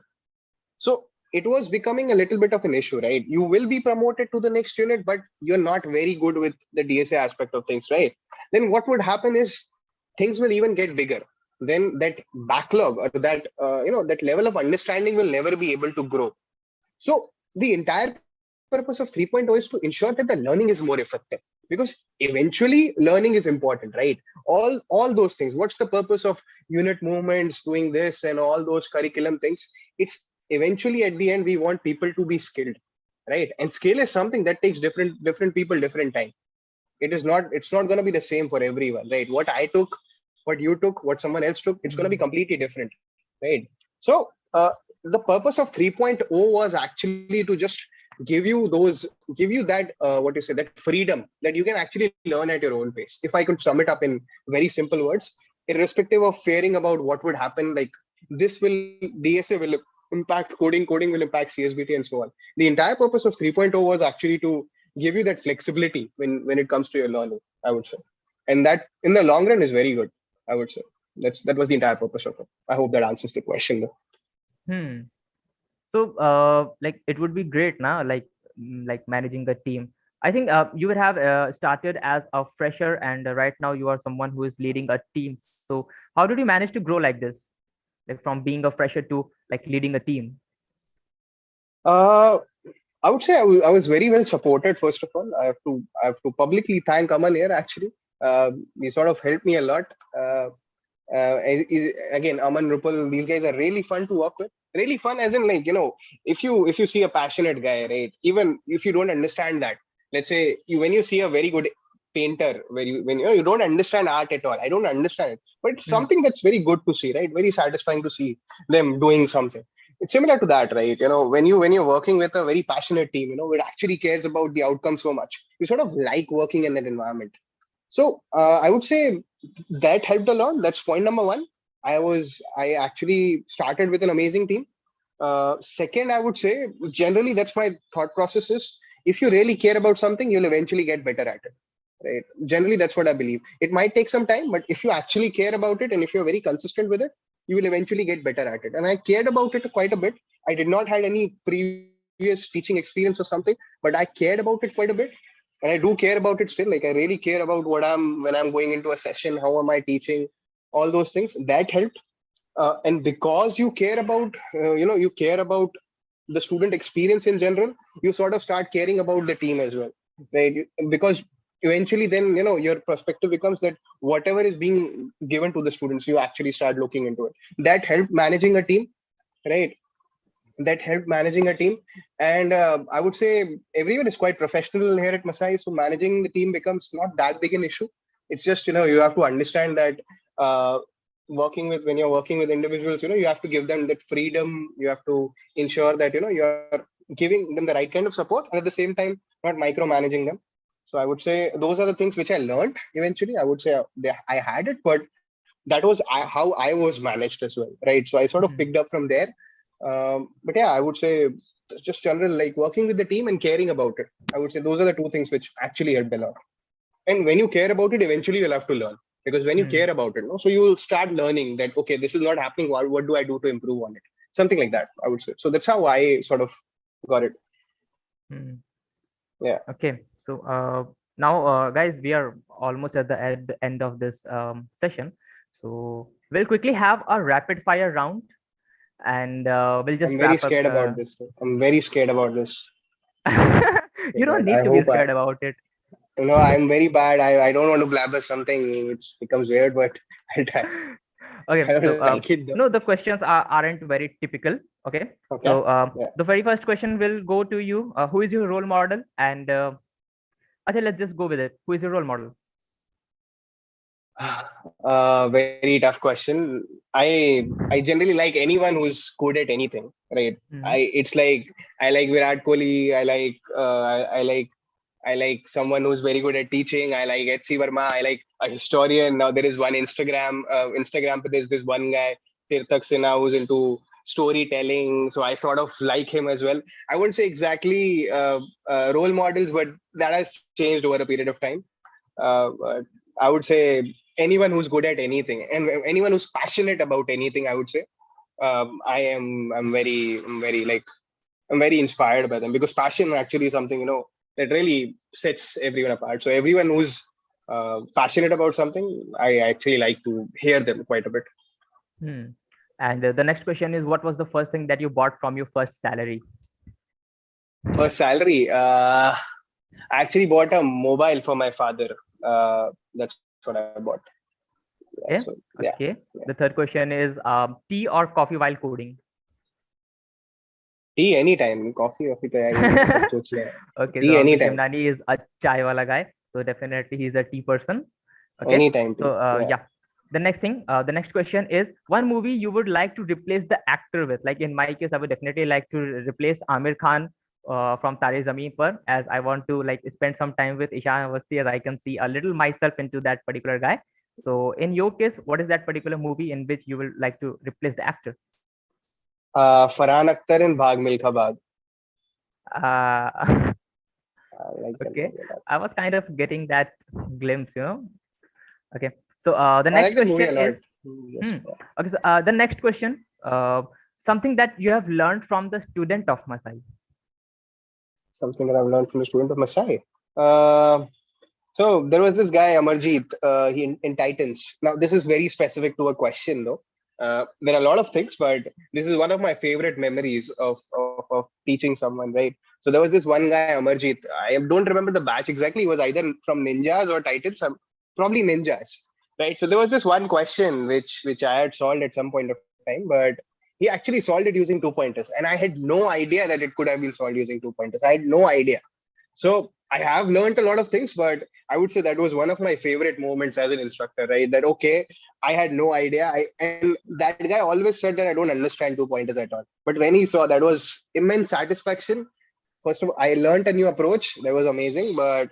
A: So it was becoming a little bit of an issue, right? You will be promoted to the next unit, but you're not very good with the DSA aspect of things, right? Then what would happen is things will even get bigger. Then that backlog, or that level of understanding will never be able to grow. So the entire purpose of 3.0 is to ensure that the learning is more effective, because eventually learning is important, right? All those things. What's the purpose of unit movements, doing this and all those curriculum things? It's eventually at the end we want people to be skilled, right? And skill is something that takes different people different time. It's not going to be the same for everyone, right? What I took, what you took, what someone else took, it's going to be
B: Hmm.
A: completely different, right? So the purpose of 3.0 was actually to just give you that what you say, that freedom that you can actually learn at your own pace. If I could sum it up in very simple words, irrespective of fearing about what would happen, like this will DSA will impact coding will impact CSBT and so on. The entire purpose of 3.0 was actually to give you that flexibility when it comes to your learning, I would say. And that in the long run is very good, I would say. That was the entire purpose of it. I hope that answers the question though.
B: Hmm. So, like, it would be great now, like, like managing the team. I think you would have started as a fresher, and right now you are someone who is leading a team. So, how did you manage to grow like this, like from being a fresher to like leading a team?
A: uh I would say I was very well supported. First of all, I have to publicly thank Aman here. Actually, he sort of helped me a lot. Uh, Again, Aman, Rupal, these guys are really fun to work with. Really fun, as in, like, if you see a passionate guy, right? Even if you don't understand that, let's say when you see a very good painter, where you don't understand art at all. I don't understand it, but it's
B: Hmm.
A: something that's very good to see, right? Very satisfying to see them doing something. It's similar to that, right? When you're working with a very passionate team, it actually cares about the outcome so much. You sort of like working in that environment. So I would say that helped a lot. That's point number one. I actually started with an amazing team. Second, I would say generally that's my thought process is, if you really care about something, you'll eventually get better at it. Right. Generally, that's what I believe. It might take some time, but if you actually care about it and if you're very consistent with it, you will eventually get better at it. And I cared about it quite a bit. I did not had any previous teaching experience or something, but I cared about it quite a bit. And I do care about it still. Like, I really care about when I'm going into a session, how am I teaching, all those things. That helped. And because you care about the student experience in general, you sort of start caring about the team as well, right? Because eventually then your perspective becomes that whatever is being given to the students, you actually start looking into it. That helped managing a team, right? That helped managing a team. And I would say everyone is quite professional here at Masai, so managing the team becomes not that big an issue. It's just you have to understand that uh, when you're working with individuals, you have to give them that freedom. You have to ensure that you're giving them the right kind of support, and at the same time not micromanaging them. So I would say those are the things which I learned eventually. I would say I had it, but that was how I was managed as well, right? So I sort of picked
B: Hmm.
A: up from there. But yeah, I would say just general, like, working with the team and caring about it. I would say those are the two things which actually helped a lot. And when you care about it, eventually you'll have to learn, because when you
B: Hmm.
A: care about it, no, so you will start learning that, okay, this is not happening. What do I do to improve on it? something like that, I would say. So that's how I sort of got it. Yeah.
B: Okay. So now, guys, we are almost at the end of this session. So we'll quickly have a rapid fire round, and we'll just
A: I'm very
B: wrap up.
A: scared about this. I'm very scared about this.
B: You don't
A: But
B: need
A: I
B: to be
A: hope
B: scared about it.
A: I'm very bad. I don't want to blabber something which becomes weird, but I'll try. I
B: Okay. So
A: don't like it though.
B: no, the questions aren't very typical. Okay.
A: Okay.
B: So
A: Yeah.
B: the very first question will go to you. Who is your role model? And okay, let's just go with it. Who is your role model?
A: Very tough question. I generally like anyone who's good at anything, right?
B: Mhm.
A: It's like I like Virat Kohli. I like someone who's very good at teaching. I like H.C. Verma. I like a historian. Now there is one Instagram. There's this one guy, Tirthak Sinha, who's into storytelling. So I sort of like him as well. I wouldn't say exactly role models, but that has changed over a period of time. But I would say anyone who's good at anything and anyone who's passionate about anything. I would say I'm very inspired by them, because passion actually is something that really sets everyone apart. So everyone who's passionate about something, I actually like to hear them quite a bit.
B: And the next question is, what was the first thing that you bought from your first salary?
A: First salary, I actually bought a mobile for my father. That's what I bought.
B: Okay.
A: So, yeah.
B: Okay. The third question is, tea or coffee while coding?
A: Tea anytime. Coffee तो यार सब सोच लिया.
B: Okay.
A: Tea
B: So Ankush
A: anytime.
B: Chimnani is a chai wala guy. So definitely he's a tea person. Okay.
A: Anytime.
B: So yeah. The next question is, one movie you would like to replace the actor with? Like in my case, I would definitely like to replace Amir Khan from Tare Zameen Par, as I want to like spend some time with Ishan Awasthi, as I can see a little myself into that particular guy. So in your case, what is that particular movie in which you will like to replace the actor?
A: Farhan Akhtar in Bhag Milkha Bhag.
B: Okay, I was kind of getting that glimpse, Okay, so the
A: I
B: next
A: like the movie
B: question
A: a lot.
B: is, okay, so the next question, something that you have learned from the student of Masai.
A: Something that I've learned from the student of Masai. So there was this guy Amarjeet, he in Titans. Now this is very specific to a question though. There are a lot of things, but this is one of my favorite memories of teaching someone, right? So there was this one guy Amarjeet. I don't remember the batch exactly. He was either from Ninjas or Titans. Probably Ninjas, right? So there was this one question which I had solved at some point of time, but he actually solved it using 2 pointers, and I had no idea that it could have been solved using 2 pointers. I had no idea. So I have learned a lot of things, but I would say that was one of my favorite moments as an instructor, right? That, okay, I had no idea. And that guy always said that I don't understand 2 pointers at all. But when he saw, that was immense satisfaction. First of all, I learned a new approach. That was amazing. But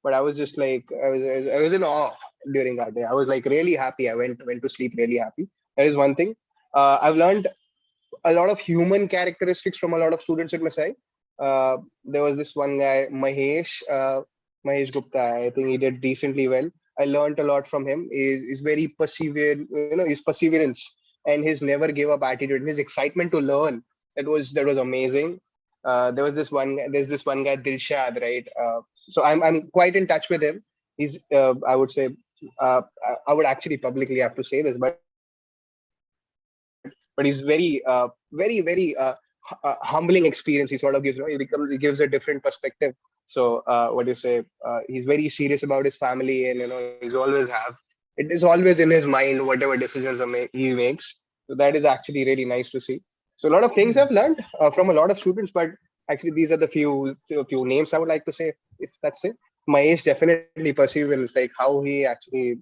A: I was just like, I was in awe during that day. I was like really happy. I went to sleep really happy. That is one thing. I've learned a lot of human characteristics from a lot of students at Masai. There was this one guy, Mahesh Gupta. I think he did decently well. I learned a lot from him. He's very perseverant, his perseverance and his never give up attitude, and his excitement to learn. That was amazing. There's this one guy, Dilshad, right? So I'm quite in touch with him. He's, I would say, I would actually publicly have to say this, but he's very humbling experience. He sort of gives, he gives a different perspective. So what do you say? He's very serious about his family, and he's always have it is always in his mind whatever decisions he makes. So that is actually really nice to see. So a lot of things I've learned from a lot of students, but actually these are the few names I would like to say. If that's it, Mahesh definitely perseverance, like how he actually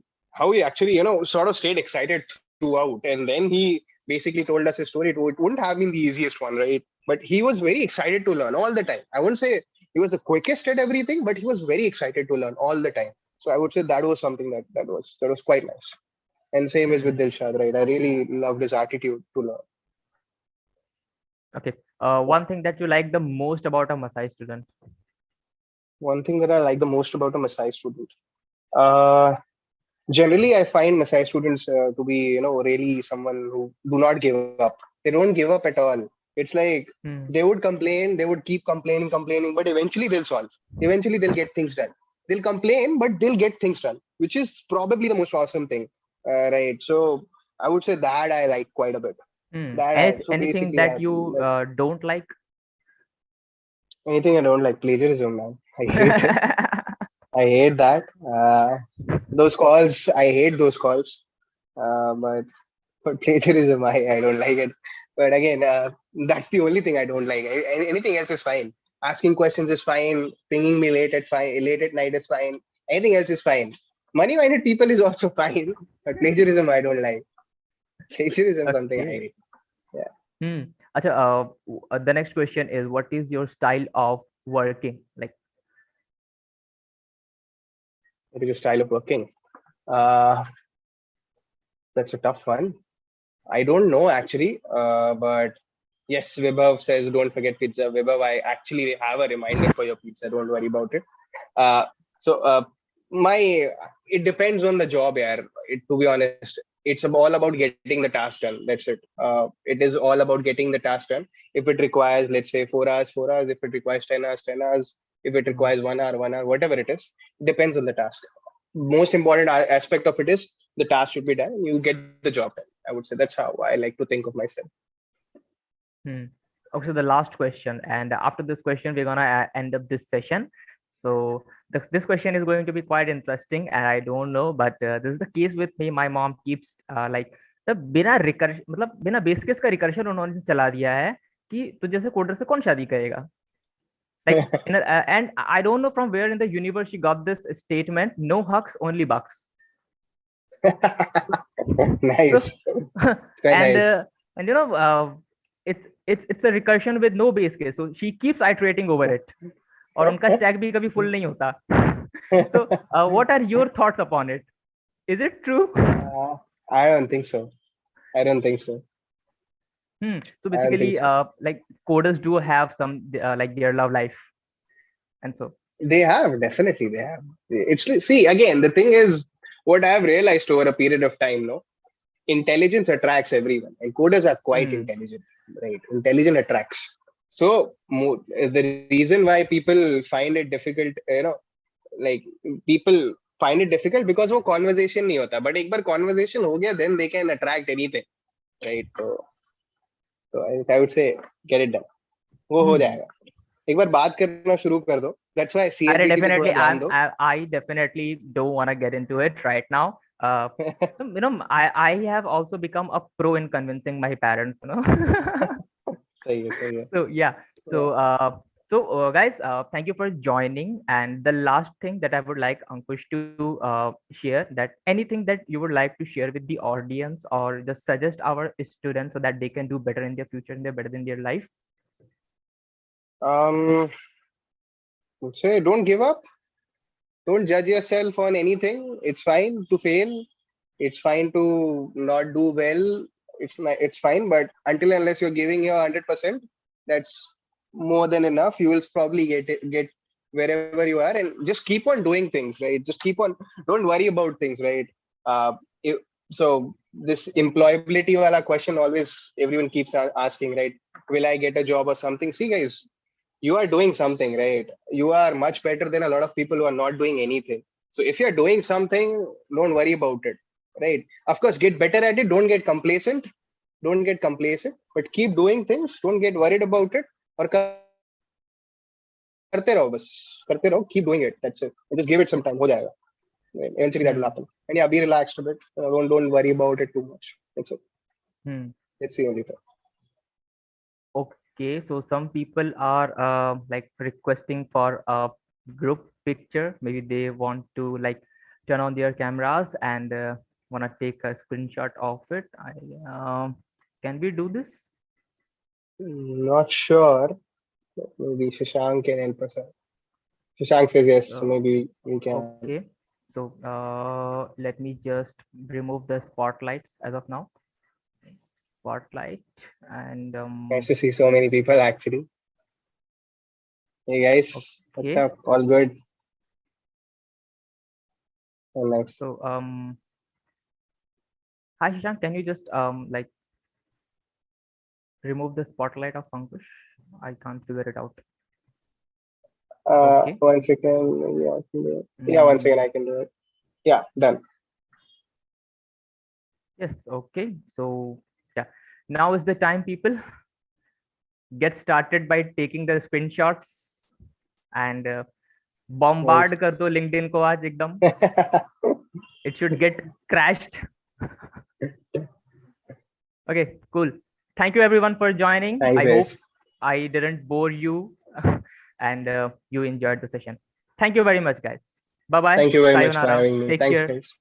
A: sort of stayed excited throughout, and then he basically told us his story. It wouldn't have been the easiest one, right? But he was very excited to learn all the time. I wouldn't say he was the quickest at everything, but he was very excited to learn all the time. So I would say that was something that was quite nice. And same as with Dilshad, right? I really loved his attitude to learn.
B: Okay. One thing that you like the most about a Masai student?
A: One thing that I like the most about a Masai student. Generally, I find Masai students to be, really someone who do not give up. They don't give up at all. It's like
B: Hmm.
A: they would complain, they would keep complaining, but eventually they'll solve. Eventually they'll get things done. They'll complain, but they'll get things done, which is probably the most awesome thing, right? So I would say that I like quite a bit. So
B: Anything
A: basically,
B: that you don't like?
A: anything I don't like, plagiarism, man. I hate it. I hate that. Those calls, I hate those calls. But plagiarism, I don't like it. But again, that's the only thing I don't like. Anything else is fine. Asking questions is fine. Pinging me late at night is fine. Anything else is fine. Money-minded people is also fine. But plagiarism, I don't like. Plagiarism, something I
B: Okay.
A: hate. Yeah.
B: Hmm. Acha, the next question is, what is your style of working? Like,
A: What is your style of working? Uh, that's a tough one. I don't know actually, but yes, Vibhav says don't forget pizza. Vibhav, I actually have a reminder for your pizza. Don't worry about it. Uh, so my it depends on the job, yeah. To be honest, it's all about getting the task done. That's it. It is all about getting the task done. If it requires, let's say, 4 hours, 4 hours. If it requires 10 hours, 10 hours. If it
B: hmm,
A: requires 1 hour, 1 hour, whatever it is, depends on the task. Most important aspect of it is the task should be done. And you get the job done. I would say that's how I like to think of myself.
B: hmm. Okay, so the last question, and after this question, we're gonna end up this session. So this question is going to be quite interesting, and I don't know, but this is the case with me. My mom keeps like, सब बिना recursion, मतलब बिना base case का recursion उन्होंने चला दिया है कि तुझे से कोडर से कौन शादी करेगा. Like, and I don't know from where in the universe she got this statement: no hucks, only bucks. So,
A: Nice. It's quite
B: and
A: nice.
B: and it's a recursion with no base case, so she keeps iterating over it. और उनका stack भी कभी full नहीं होता. So what are your thoughts upon it? Is it true?
A: I don't think so. I don't think so.
B: So
A: I don't think
B: basically,
A: so.
B: like coders do have some like their love life, and so.
A: They have, definitely they have. See, again, the thing is, what I've realized over a period of time, no, intelligence attracts everyone, and coders are quite
B: Hmm.
A: intelligent, right? Intelligent attracts. So the reason why people find it difficult, like people find it difficult because वो conversation नहीं होता. But एक बार conversation हो गया, then they can attract anything, right? So I would say get it done. वो हो
B: Hmm.
A: जाएगा. एक बार बात करना शुरू कर दो. That's why
B: I
A: CSBT पे थोड़ा
B: definitely,
A: ध्यान दो.
B: I definitely don't want to get into it right now. I have also become a pro in convincing my parents.
A: सही है, सही है.
B: So yeah, so
A: Yeah.
B: guys, thank you for joining. And the last thing that I would like Ankush to share, that anything that you would like to share with the audience, or just suggest our students so that they can do better in their future and they're better in their life.
A: Um, say don't give up. Don't judge yourself on anything. It's fine to fail. It's fine to not do well. It's fine, but until and unless you're giving your 100%, that's more than enough. You will probably get wherever you are, and just keep on doing things, right? Just keep on. Don't worry about things, right? Uh, if, so this employability wala question always everyone keeps asking, right? Will I get a job or something? See, guys, you are doing something, right? You are much better than a lot of people who are not doing anything. So if you're doing something, don't worry about it, right? Of course, get better at it. Don't get complacent. Don't get complacent, but keep doing things. Don't get worried about it. और करते रहो बस करते रहो. Keep doing it. That's it. And just give it some time. हो जाएगा. Eventually that will
B: Hmm.
A: happen. And yeah, be relaxed a bit. Don't worry about it too much. That's it.
B: Hmm.
A: It's the only thing.
B: Okay, so some people are like requesting for a group picture. Maybe they want to like turn on their cameras and want to take a screenshot of it. Can we do this?
A: Not sure. Maybe Shashank can help us out. Shashank says yes, so
B: So,
A: maybe we can.
B: okay. So let me just remove the spotlights as of now. Spotlight and
A: Nice to see so many people actually. Hey guys, what's
B: okay.
A: up? All good? Oh, nice.
B: So hi Shashank, can you just like remove the spotlight of Ankush. I can't figure it out. Okay.
A: 1 second. Yeah, I can do it. Yeah, 1 second. I can do it. Yeah, done.
B: Yes. Okay. So yeah, now is the time, people. Get started by taking the screenshots and bombard kar do LinkedIn ko aaj ekdam. It should get crashed. Okay, cool. Thank you everyone for joining.
A: Thanks,
B: I hope
A: guys.
B: I didn't bore you and you enjoyed the session. Thank you very much, guys. Bye bye.
A: Thank you very much for
B: Sayonara.
A: having me.
B: Take
A: Thanks,
B: care.
A: guys.